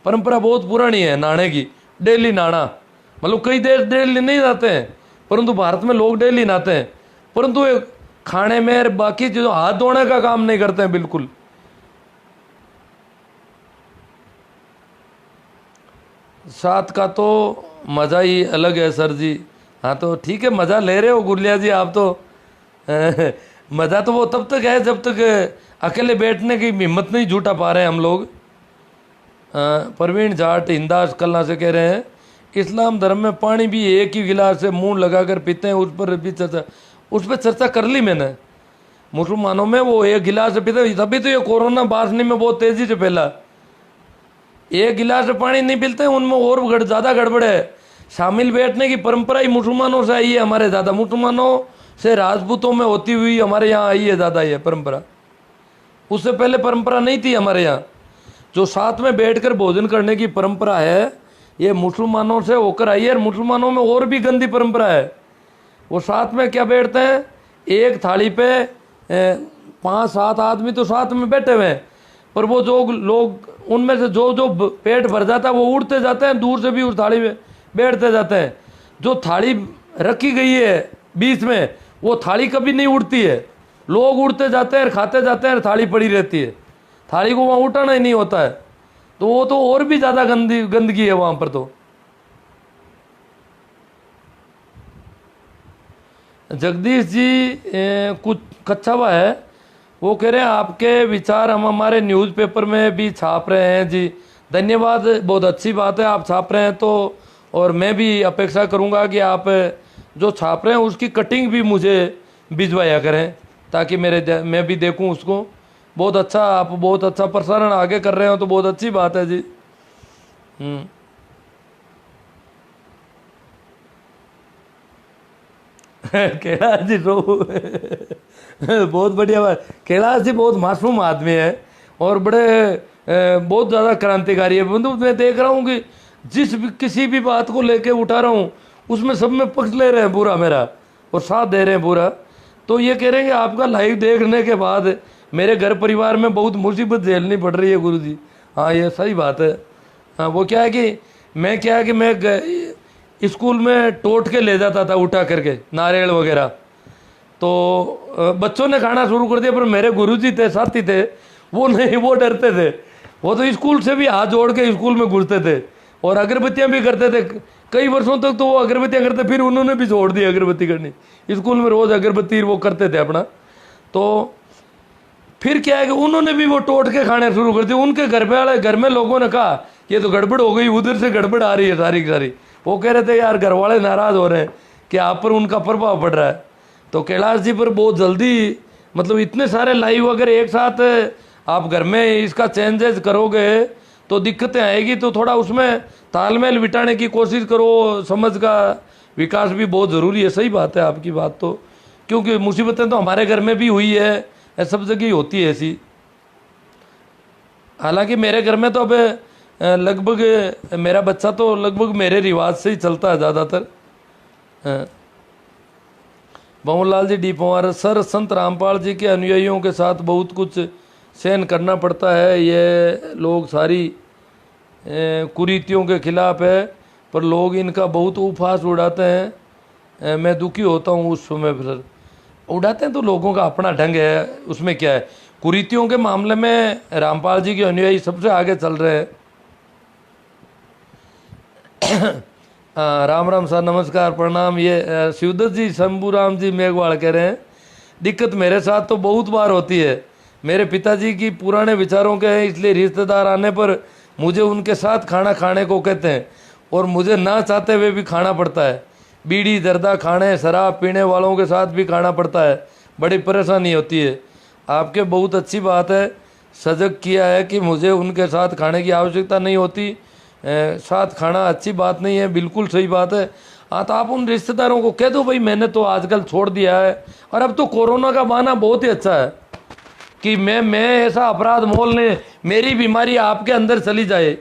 परंपरा बहुत पुरानी है, नहाने की, डेली नहाना। मतलब कई देश डेली नहीं नहाते हैं, परंतु भारत में लोग डेली नहाते हैं, परंतु खाने में बाकी चीज़ों हाथ धोने का काम नहीं करते हैं बिल्कुल। साथ का तो मज़ा ही अलग है सर जी। हाँ तो ठीक है, मज़ा ले रहे हो गुलिया जी आप तो। मज़ा तो वो तब तक है जब तक अकेले बैठने की हिम्मत नहीं जुटा पा रहे हैं हम लोग। प्रवीण जाट हिंदास कलना से कह रहे हैं इस्लाम धर्म में पानी भी एक ही गिलास से मुंह लगाकर पीते हैं, उस पर चर्चा कर ली मैंने। मुसलमानों में वो एक गिलास से पीते हैं, तभी तो ये कोरोना बांटने में बहुत तेजी से फैला। एक गिलास से पानी नहीं पीते हैं, उनमें और ज़्यादा गड़बड़ है। शामिल बैठने की परंपरा ही मुसलमानों से आई है हमारे ज़्यादा, मुसलमानों से राजपूतों में होती हुई हमारे यहाँ आई है ज़्यादा ये परंपरा। उससे पहले परंपरा नहीं थी हमारे यहाँ। जो साथ में बैठकर भोजन करने की परंपरा है ये मुसलमानों से होकर आई है। और मुसलमानों में और भी गंदी परंपरा है। वो साथ में क्या बैठते हैं, एक थाली पे 5-7 आदमी तो साथ में बैठे हुए हैं, पर वो जो लोग उनमें से जो जो पेट भर जाता है वो उड़ते जाते हैं, दूर से भी उस थाली में बैठते जाते हैं। जो थाली रखी गई है बीच में वो थाली कभी नहीं उड़ती है, लोग उड़ते जाते हैं खाते जाते हैं, थाली पड़ी रहती है। थाली को वहाँ उठाना ही नहीं होता है, तो वो तो और भी ज़्यादा गंदगी है वहाँ पर। तो जगदीश जी कुछ कच्चा हुआ है, वो कह रहे हैं आपके विचार हम हमारे न्यूज़पेपर में भी छाप रहे हैं जी। धन्यवाद, बहुत अच्छी बात है आप छाप रहे हैं तो। और मैं भी अपेक्षा करूंगा कि आप जो छाप रहे हैं उसकी कटिंग भी मुझे भिजवाया करें ताकि मैं भी देखूं उसको। बहुत अच्छा, आप बहुत अच्छा प्रसारण आगे कर रहे हो तो बहुत अच्छी बात है जी। कैलाश जी रो बहुत बढ़िया बात। कैलाश जी बहुत मासूम आदमी है और बड़े बहुत ज़्यादा क्रांतिकारी है। मतलब मैं देख रहा हूँ कि किसी भी बात को लेके उठा रहा हूँ उसमें सब में पक्ष ले रहे हैं पूरा मेरा और साथ दे रहे हैं पूरा। तो ये कह रहे हैं कि आपका लाइव देखने के बाद मेरे घर परिवार में बहुत मुसीबत झेलनी पड़ रही है गुरुजी। हाँ ये सही बात है। हाँ वो क्या है कि मैं स्कूल में टोट के ले जाता था उठा करके नारियल वगैरह, तो बच्चों ने खाना शुरू कर दिया, पर मेरे गुरुजी थे साथी थे वो नहीं, वो डरते थे। वो तो स्कूल से भी हाथ जोड़ के स्कूल में घुसते थे और अगरबत्तियां भी करते थे कई वर्षों तक। तो वो अगरबत्तियां करते, फिर उन्होंने भी छोड़ दी अगरबत्ती करनी। स्कूल में रोज अगरबत्ती वो करते थे अपना। तो फिर क्या है कि उन्होंने भी वो टोट के खाने शुरू कर दिए। उनके घर में लोगों ने कहा ये तो गड़बड़ हो गई, उधर से गड़बड़ आ रही है सारी की सारी। वो कह रहे थे यार घर वाले नाराज हो रहे हैं कि आप पर उनका प्रभाव पड़ रहा है। तो कैलाश जी पर बहुत जल्दी, मतलब इतने सारे लाइव अगर एक साथ आप घर में इसका चेंजेस करोगे तो दिक्कतें आएगी। तो थोड़ा उसमें तालमेल बिठाने की कोशिश करो, समझ का विकास भी बहुत ज़रूरी है। सही बात है आपकी बात तो, क्योंकि मुसीबतें तो हमारे घर में भी हुई है, सब जगह ही होती है ऐसी। हालांकि मेरे घर में तो अब लगभग मेरा बच्चा तो लगभग मेरे रिवाज से ही चलता है ज़्यादातर। Bhanwarlal G D Pawar, sir संत रामपाल जी के अनुयायियों के साथ बहुत कुछ सहन करना पड़ता है। ये लोग सारी कुरीतियों के खिलाफ है, पर लोग इनका बहुत उपहास उड़ाते हैं। मैं दुखी होता हूँ उस समय पर। उड़ाते हैं तो लोगों का अपना ढंग है, उसमें क्या है। कुरीतियों के मामले में रामपाल जी के अनुयायी सबसे आगे चल रहे हैं। राम राम सर, नमस्कार प्रणाम। ये शिवदत्त जी शंभूराम जी मेघवाल कह रहे हैं दिक्कत मेरे साथ तो बहुत बार होती है। मेरे पिताजी की पुराने विचारों के हैं, इसलिए रिश्तेदार आने पर मुझे उनके साथ खाना खाने को कहते हैं और मुझे ना चाहते हुए भी खाना पड़ता है। बीड़ी जर्दा खाने, शराब पीने वालों के साथ भी खाना पड़ता है, बड़ी परेशानी होती है। आपके बहुत अच्छी बात है, सजग किया है कि मुझे उनके साथ खाने की आवश्यकता नहीं होती। साथ खाना अच्छी बात नहीं है, बिल्कुल सही बात है। हाँ तो आप उन रिश्तेदारों को कह दो भाई मैंने तो आजकल छोड़ दिया है। और अब तो कोरोना का बहाना बहुत ही अच्छा है कि मैं ऐसा अपराध मोल नहीं, मेरी बीमारी आपके अंदर चली जाए,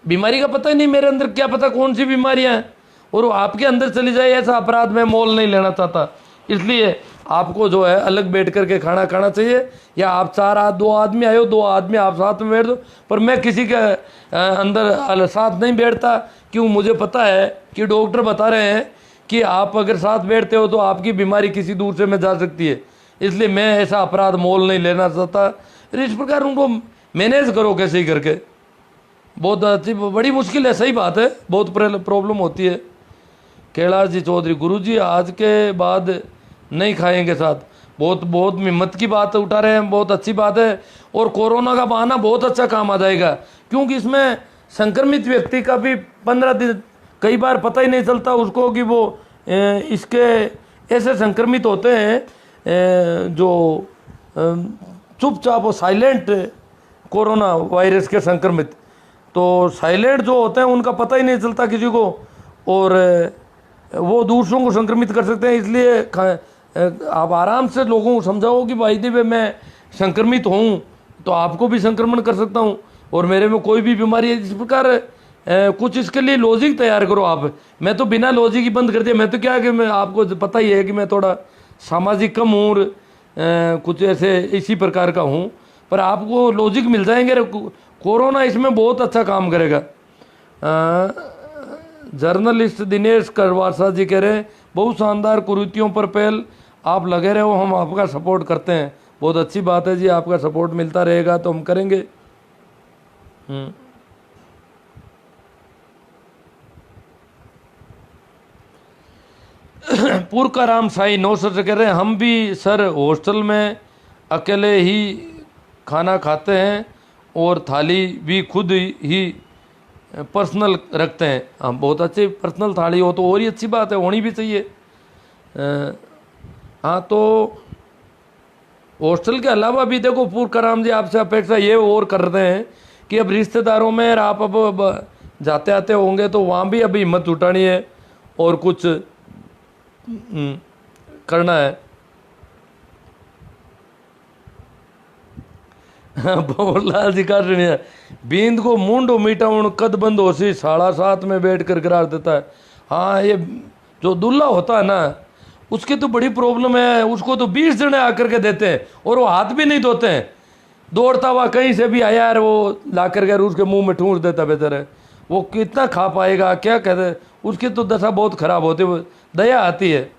बीमारी का पता ही नहीं मेरे अंदर, क्या पता कौन सी बीमारियां हैं, और वो आपके अंदर चली जाए, ऐसा अपराध मैं मोल नहीं लेना चाहता। इसलिए आपको जो है अलग बैठ करके खाना खाना चाहिए। या आप 2 आदमी आए हो, 2 आदमी आप साथ में बैठ दो, पर मैं किसी के अंदर साथ नहीं बैठता। क्यों, मुझे पता है कि डॉक्टर बता रहे हैं कि आप अगर साथ बैठते हो तो आपकी बीमारी किसी दूर से में जा सकती है। इसलिए मैं ऐसा अपराध मोल नहीं लेना चाहता। इस प्रकार उनको मैनेज करो कैसे ही करके। बहुत अच्छी, बड़ी मुश्किल है, सही बात है, बहुत प्रॉब्लम होती है। कैलाश जी चौधरी, गुरुजी आज के बाद नहीं खाएंगे साथ, बहुत बहुत हिम्मत की बात उठा रहे हैं, बहुत अच्छी बात है। और कोरोना का बहाना बहुत अच्छा काम आ जाएगा, क्योंकि इसमें संक्रमित व्यक्ति का भी 15 दिन कई बार पता ही नहीं चलता उसको कि वो इसके ऐसे संक्रमित होते हैं जो चुपचाप वो साइलेंट कोरोना वायरस के संक्रमित, तो साइलेंट जो होते हैं उनका पता ही नहीं चलता किसी को, और वो दूसरों को संक्रमित कर सकते हैं। इसलिए आप आराम से लोगों को समझाओ कि भाई देवे मैं संक्रमित हूँ तो आपको भी संक्रमण कर सकता हूँ, और मेरे में कोई भी बीमारी है। इस प्रकार कुछ इसके लिए लॉजिक तैयार करो आप। मैं तो बिना लॉजिक ही बंद कर दिया, मैं तो क्या कि मैं, आपको पता ही है कि मैं थोड़ा सामाजिक कम हूँ और कुछ ऐसे इसी प्रकार का हूँ, पर आपको लॉजिक मिल जाएंगे। कोरोना इसमें बहुत अच्छा काम करेगा। जर्नलिस्ट दिनेश करवासा जी कह रहे हैं बहुत शानदार कुरीतियों पर पहल आप लगे रहे हो, हम आपका सपोर्ट करते हैं। बहुत अच्छी बात है जी, आपका सपोर्ट मिलता रहेगा तो हम करेंगे। पुरका राम साई 9 सर कह रहे हैं हम भी सर हॉस्टल में अकेले ही खाना खाते हैं और थाली भी खुद ही पर्सनल रखते हैं। हम बहुत अच्छी पर्सनल थाली हो तो और ही अच्छी बात है, होनी भी चाहिए। हाँ, तो हॉस्टल के अलावा भी देखो पुरका राम जी आपसे अपेक्षा ये और कर रहे हैं कि अब रिश्तेदारों में आप अब जाते आते होंगे तो वहाँ भी अभी हिम्मत जुटानी है और कुछ करना है। भंवरलाल जी का बींद को मुंडो मीठा उन कद बंद हो सी 7:30 में बैठ कर करार देता है। हाँ, ये जो दूल्हा होता है ना उसकी तो बड़ी प्रॉब्लम है, उसको तो 20 जने आकर के देते हैं और वो हाथ भी नहीं धोते हैं, दौड़ता हुआ कहीं से भी आया यार वो ला कर के उसके मुंह में ठूंस देता बेचारे। वो कितना खा पाएगा, क्या कहते, उसकी तो दशा बहुत खराब होती है, दया आती है।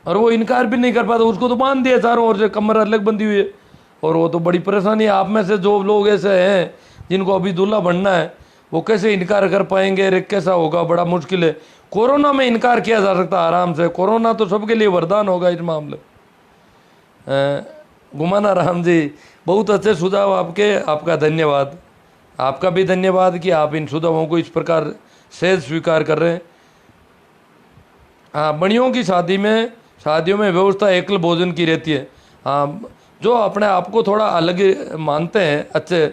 और वो इनकार भी नहीं कर पाता, उसको तो बांध दिया चारों ओर से, कमर अलग बंधी हुई है, और वो तो बड़ी परेशानी है। आप में से जो लोग ऐसे हैं जिनको अभी दूल्हा बनना है वो कैसे इनकार कर पाएंगे, रे कैसा होगा, बड़ा मुश्किल है। कोरोना में इनकार किया जा सकता है आराम से, कोरोना तो सबके लिए वरदान होगा इस मामले। गुमाना राम जी बहुत अच्छे सुझाव आपके, आपका धन्यवाद। आपका भी धन्यवाद कि आप इन सुझावों को इस प्रकार सहज स्वीकार कर रहे हैं। हाँ, बड़ियों की शादियों में व्यवस्था एकल भोजन की रहती है। हाँ, जो अपने आप को थोड़ा अलग मानते हैं अच्छे,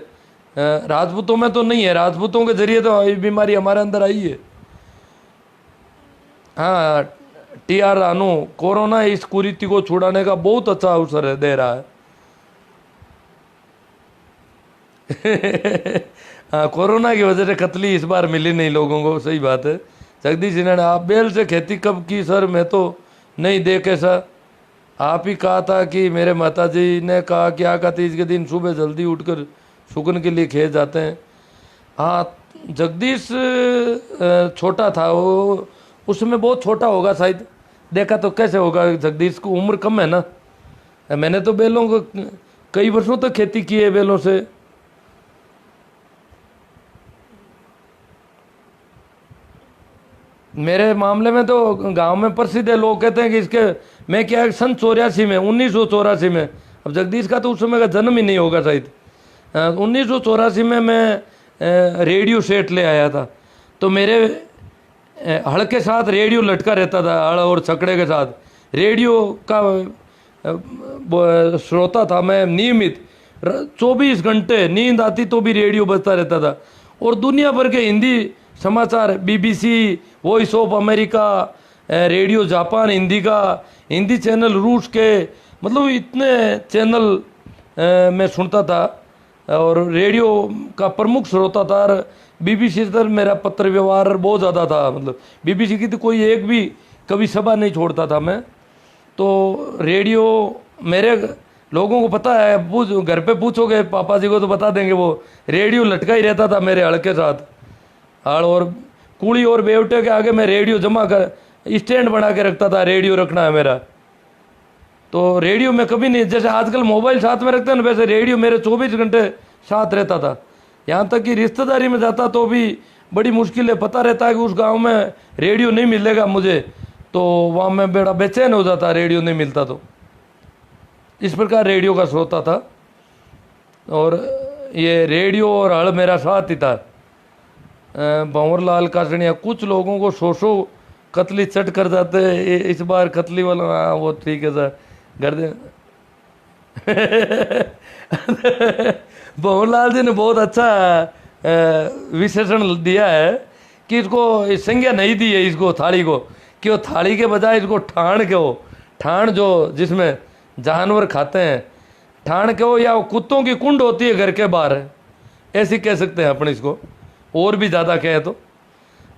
राजपूतों में तो नहीं है, राजपूतों के जरिए तो ये बीमारी हमारे अंदर आई है। हाँ, TR रानू, कोरोना इस कुरीति को छुड़ाने का बहुत अच्छा अवसर दे रहा है। हाँ, कोरोना की वजह से कतली इस बार मिली नहीं लोगों को, सही बात है। जगदीश जी ने, आप बेल से खेती कब की सर, मैं तो नहीं देखे सर। आप ही कहा था कि मेरे माताजी ने कहा क्या कहा तीज के दिन सुबह जल्दी उठकर शुगन के लिए खेत जाते हैं। हाँ, जगदीश छोटा था वो, उसमें बहुत छोटा होगा शायद, देखा तो कैसे होगा, जगदीश को उम्र कम है ना। मैंने तो बैलों को कई वर्षों तक खेती की है बैलों से। मेरे मामले में तो गांव में प्रसिद्ध है, लोग कहते हैं कि इसके, मैं क्या सन 84 में 1984 में, अब जगदीश का तो उस समय का जन्म ही नहीं होगा शायद, 1984 में मैं रेडियो सेट ले आया था। तो मेरे हड़ के साथ रेडियो लटका रहता था, हड़ और छकड़े के साथ रेडियो का श्रोता था मैं नियमित। 24 घंटे नींद आती तो भी रेडियो बजता रहता था, और दुनिया भर के हिंदी समाचार, BBC, voice of America, radio Japan Hindi का, हिंदी चैनल रूस के, मतलब इतने चैनल मैं सुनता था और रेडियो का प्रमुख श्रोता था। और BBC से मेरा पत्र व्यवहार बहुत ज़्यादा था, मतलब BBC की तो कोई एक भी कभी सभा नहीं छोड़ता था मैं। तो रेडियो मेरे लोगों को पता है, घर पे पूछोगे पापा जी को तो बता देंगे, वो रेडियो लटका ही रहता था मेरे हड़ के साथ, हड़ और कूड़ी और बेवटे के आगे मैं रेडियो जमा कर स्टैंड बना के रखता था, रेडियो रखना है मेरा। तो रेडियो में कभी नहीं, जैसे आजकल मोबाइल साथ में रखते हैं ना, वैसे रेडियो मेरे 24 घंटे साथ रहता था। यहाँ तक कि रिश्तेदारी में जाता तो भी बड़ी मुश्किल है, पता रहता है कि उस गांव में रेडियो नहीं मिलेगा मुझे, तो वहाँ मैं बड़ा बेचैन हो जाता, रेडियो नहीं मिलता तो। इस प्रकार रेडियो का श्रोता था, और ये रेडियो और हल मेरा साथ ही था। भंवरलाल कासड़िया, कुछ लोगों को सो कतली चट कर जाते हैं, इस बार कतली वाला, हाँ वो ठीक है सर, कर दे। भंवरलाल जी ने बहुत अच्छा विशेषण दिया है कि इसको संज्ञा नहीं दी है इसको थाली को, कि वो थाली के बजाय इसको ठाण के हो, ठाण जो जिसमें जानवर खाते हैं, ठाण के हो, या वो कुत्तों की कुंड होती है घर के बाहर, ऐसी कह सकते हैं अपन इसको, और भी ज़्यादा कहें तो।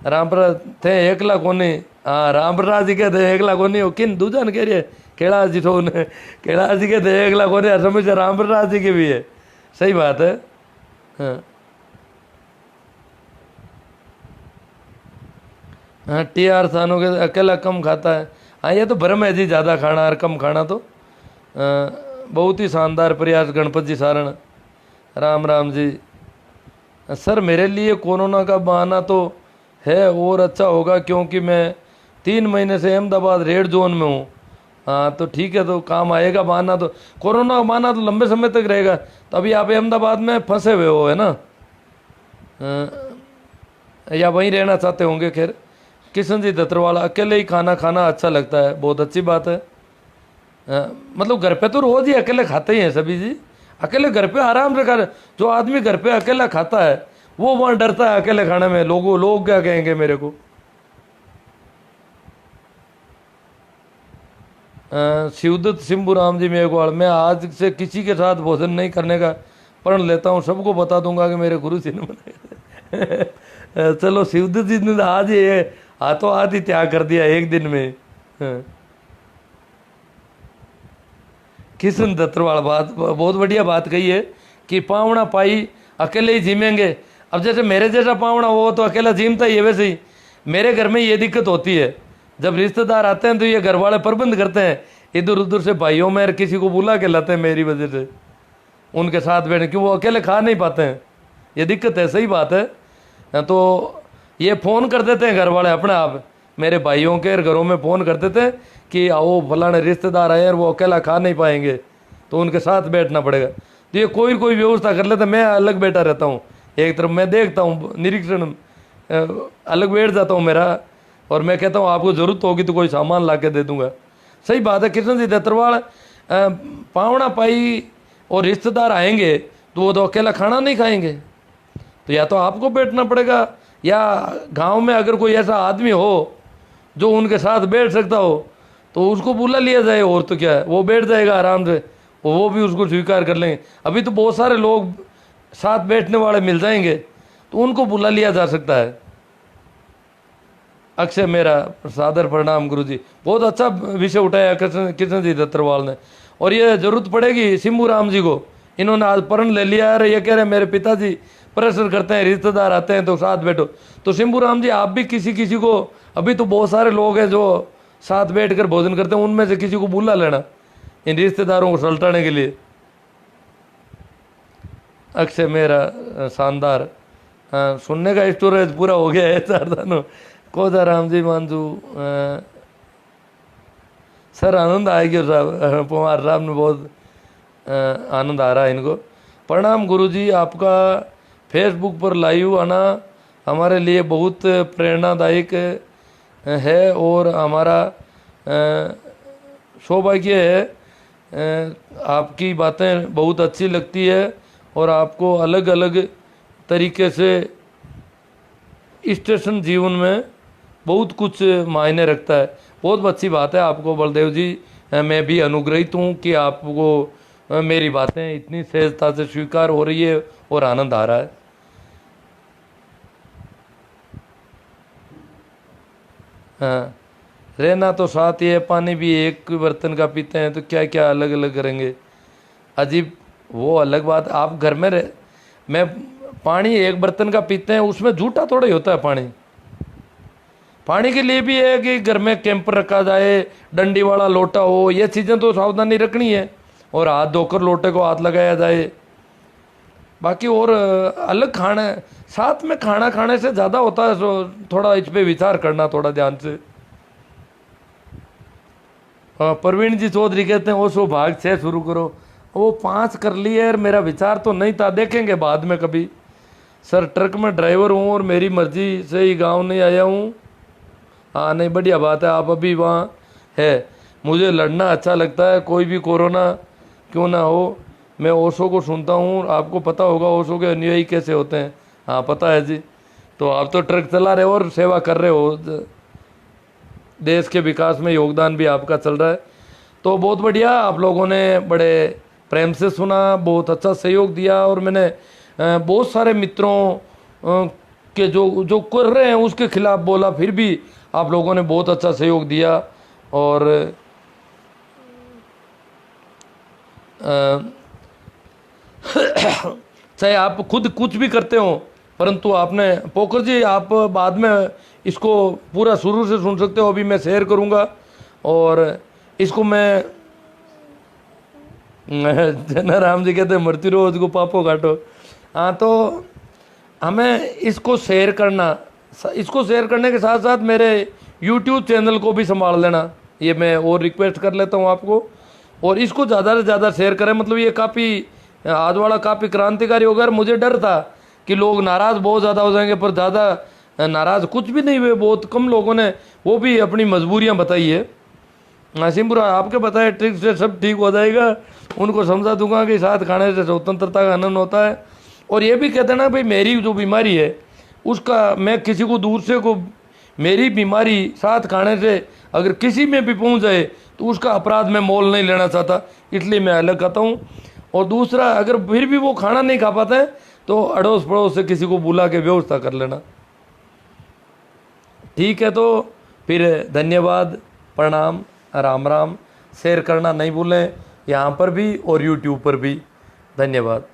रामपुरा थे एकला कोनी, हाँ रामपुरा जी के थे एकला कोनी, हो किन दूजा ने कह रही है कैलाश जी, तो उन्हें कैलाश जी के थे एकला कोनी, समझ रामपुरा जी की भी है, सही बात है। हाँ हाँ, TR सानों के अकेला कम खाता है, हाँ ये तो भ्रम है जी, ज़्यादा खाना और कम खाना तो। बहुत ही शानदार प्रयास गणपत जी सारण, राम राम जी। सर मेरे लिए कोरोना का बहाना तो है और अच्छा होगा, क्योंकि मैं 3 महीने से अहमदाबाद रेड जोन में हूँ। हाँ तो ठीक है, तो काम आएगा बहाना, तो कोरोना का बहाना तो लंबे समय तक रहेगा, तो अभी आप अहमदाबाद में फंसे हुए हो, है ना, या वहीं रहना चाहते होंगे। खैर किशन जी दत्तरवाला, अकेले ही खाना खाना अच्छा लगता है, बहुत अच्छी बात है। मतलब घर पे तो रोज़ ही अकेले खाते ही हैं सभी जी, अकेले घर पे आराम से खा, जो आदमी घर पे अकेला खाता है वो वहाँ डरता है अकेले खाने में, लोग क्या कहेंगे मेरे को। शिवदत्त सिंबूराम जी मेघवाल, मैं आज से किसी के साथ भोजन नहीं करने का प्रण लेता हूँ, सबको बता दूंगा कि मेरे गुरु जी ने बनाया। चलो शिवदत्त जी ने आज ये हाथों हाथ ही त्याग कर दिया एक दिन में। किशन दत्तरवाल, बात बहुत बढ़िया बात कही है कि पावना पाई अकेले ही जिमेंगे। अब जैसे मेरे जैसा पावना हो तो अकेला जिमता ही है, वैसे ही मेरे घर में ये दिक्कत होती है, जब रिश्तेदार आते हैं तो ये घर वाले प्रबंध करते हैं, इधर उधर से भाइयों में किसी को बुला के लाते हैं मेरी वजह से, उनके साथ बैठे, क्यों वो अकेले खा नहीं पाते हैं, ये दिक्कत है, सही बात है। तो ये फ़ोन कर देते हैं घर वाले अपने आप, मेरे भाइयों के घरों में फ़ोन कर देते हैं कि आओ फलाने रिश्तेदार आए हैं, वो अकेला खा नहीं पाएंगे तो उनके साथ बैठना पड़ेगा, तो ये कोई व्यवस्था कर लेते, मैं अलग बैठा रहता हूँ, एक तरफ मैं देखता हूँ, निरीक्षण अलग बैठ जाता हूँ मेरा, और मैं कहता हूँ आपको ज़रूरत होगी तो कोई सामान ला के दे दूँगा। सही बात है किशन जी दत्तरवाल, पावना पाई और रिश्तेदार आएंगे तो वो तो अकेला खाना नहीं खाएंगे, तो या तो आपको बैठना पड़ेगा, या गांव में अगर कोई ऐसा आदमी हो जो उनके साथ बैठ सकता हो तो उसको बुला लिया जाए, और तो क्या है, वो बैठ जाएगा आराम से, वो भी उसको स्वीकार कर लेंगे। अभी तो बहुत सारे लोग साथ बैठने वाले मिल जाएंगे तो उनको बुला लिया जा सकता है। अक्षय मेरा सादर प्रणाम गुरु जी, बहुत अच्छा विषय उठाया किशन जी दत्तरवाल ने, और ये जरूरत पड़ेगी सिंबूराम जी को, इन्होंने आज प्रण ले लिया है, ये कह रहे हैं मेरे पिताजी प्रेशर करते हैं, रिश्तेदार आते हैं तो साथ बैठो, तो सिंबूराम जी आप भी किसी को, अभी तो बहुत सारे लोग हैं जो साथ बैठकर भोजन करते हैं, उनमें से किसी को बुला लेना इन रिश्तेदारों को सलटाने के लिए। अक्षय मेरा शानदार, सुनने का स्टोरेज पूरा हो गया है चारदानो। कोदा राम जी मांझू, सर आनंद आएगी साहब, पवार साहब ने बहुत आनंद आ रहा है इनको। प्रणाम गुरुजी, आपका फेसबुक पर लाइव आना हमारे लिए बहुत प्रेरणादायक है और हमारा सौभाग्य है। आपकी बातें बहुत अच्छी लगती है और आपको अलग अलग तरीके से स्टेशन जीवन में बहुत कुछ मायने रखता है। बहुत अच्छी बात है आपको बलदेव जी, मैं भी अनुग्रहित हूँ कि आपको मेरी बातें इतनी सहजता से स्वीकार हो रही है और आनंद आ रहा है। हाँ, रहना तो साथ ही है, पानी भी एक बर्तन का पीते हैं तो क्या क्या अलग अलग करेंगे, अजीब वो अलग बात। आप घर में मैं पानी एक बर्तन का पीते हैं, उसमें झूठा थोड़ा ही होता है पानी। पानी के लिए भी है कि घर में कैंपर रखा जाए, डंडी वाला लोटा हो, ये चीज़ें तो सावधानी रखनी है, और हाथ धोकर लोटे को हाथ लगाया जाए। बाकी और अलग खाना साथ में खाना खाने से ज़्यादा होता है, सो थोड़ा इस पे विचार करना थोड़ा ध्यान से। प्रवीण जी चौधरी कहते हैं ओशो भाग 6 शुरू करो। वो 5 कर लिए यार, मेरा विचार तो नहीं था, देखेंगे बाद में कभी। सर ट्रक में ड्राइवर हूँ और मेरी मर्जी से ही गांव नहीं आया हूँ। हाँ नहीं, बढ़िया बात है, आप अभी वहाँ है। मुझे लड़ना अच्छा लगता है, कोई भी कोरोना क्यों ना हो। मैं ओशो को सुनता हूँ, आपको पता होगा ओशो के अनुयायी कैसे होते हैं। हाँ पता है जी। तो आप तो ट्रक चला रहे हो और सेवा कर रहे हो, देश के विकास में योगदान भी आपका चल रहा है। तो बहुत बढ़िया, आप लोगों ने बड़े प्रेम से सुना, बहुत अच्छा सहयोग दिया। और मैंने बहुत सारे मित्रों के जो जो कर रहे हैं उसके खिलाफ बोला, फिर भी आप लोगों ने बहुत अच्छा सहयोग दिया। और चाहे आप खुद कुछ भी करते हो, परंतु आपने पोकर जी, आप बाद में इसको पूरा शुरू से सुन सकते हो, अभी मैं शेयर करूंगा। और इसको मैं जना राम जी कहते हैं मरती रोज को पापो काटो। हाँ तो हमें इसको शेयर करना, इसको शेयर करने के साथ साथ मेरे YouTube चैनल को भी संभाल लेना, ये मैं और रिक्वेस्ट कर लेता हूँ आपको। और इसको ज़्यादा से ज़्यादा शेयर करें, मतलब ये काफ़ी आज वाला काफ़ी क्रांतिकारी होगा। और मुझे डर था कि लोग नाराज़ बहुत ज़्यादा हो जाएंगे, पर ज़्यादा नाराज़ कुछ भी नहीं हुए, बहुत कम लोगों ने वो भी अपनी मजबूरियाँ बताई है। सिंपुरा आपके बताए ट्रिक से सब ठीक हो जाएगा, उनको समझा दूंगा कि साथ खाने से स्वतंत्रता का आनंद होता है। और ये भी कहते हैं ना भाई, मेरी जो बीमारी है उसका मैं किसी को दूर से को, मेरी बीमारी साथ खाने से अगर किसी में भी पहुंच जाए तो उसका अपराध मैं मोल नहीं लेना चाहता, इसलिए मैं अलग खाता हूँ। और दूसरा, अगर फिर भी वो खाना नहीं खा पाता है तो अड़ोस पड़ोस से किसी को बुला के व्यवस्था कर लेना। ठीक है, तो फिर धन्यवाद, प्रणाम, राम राम। शेयर करना नहीं भूलें, यहाँ पर भी और YouTube पर भी। धन्यवाद।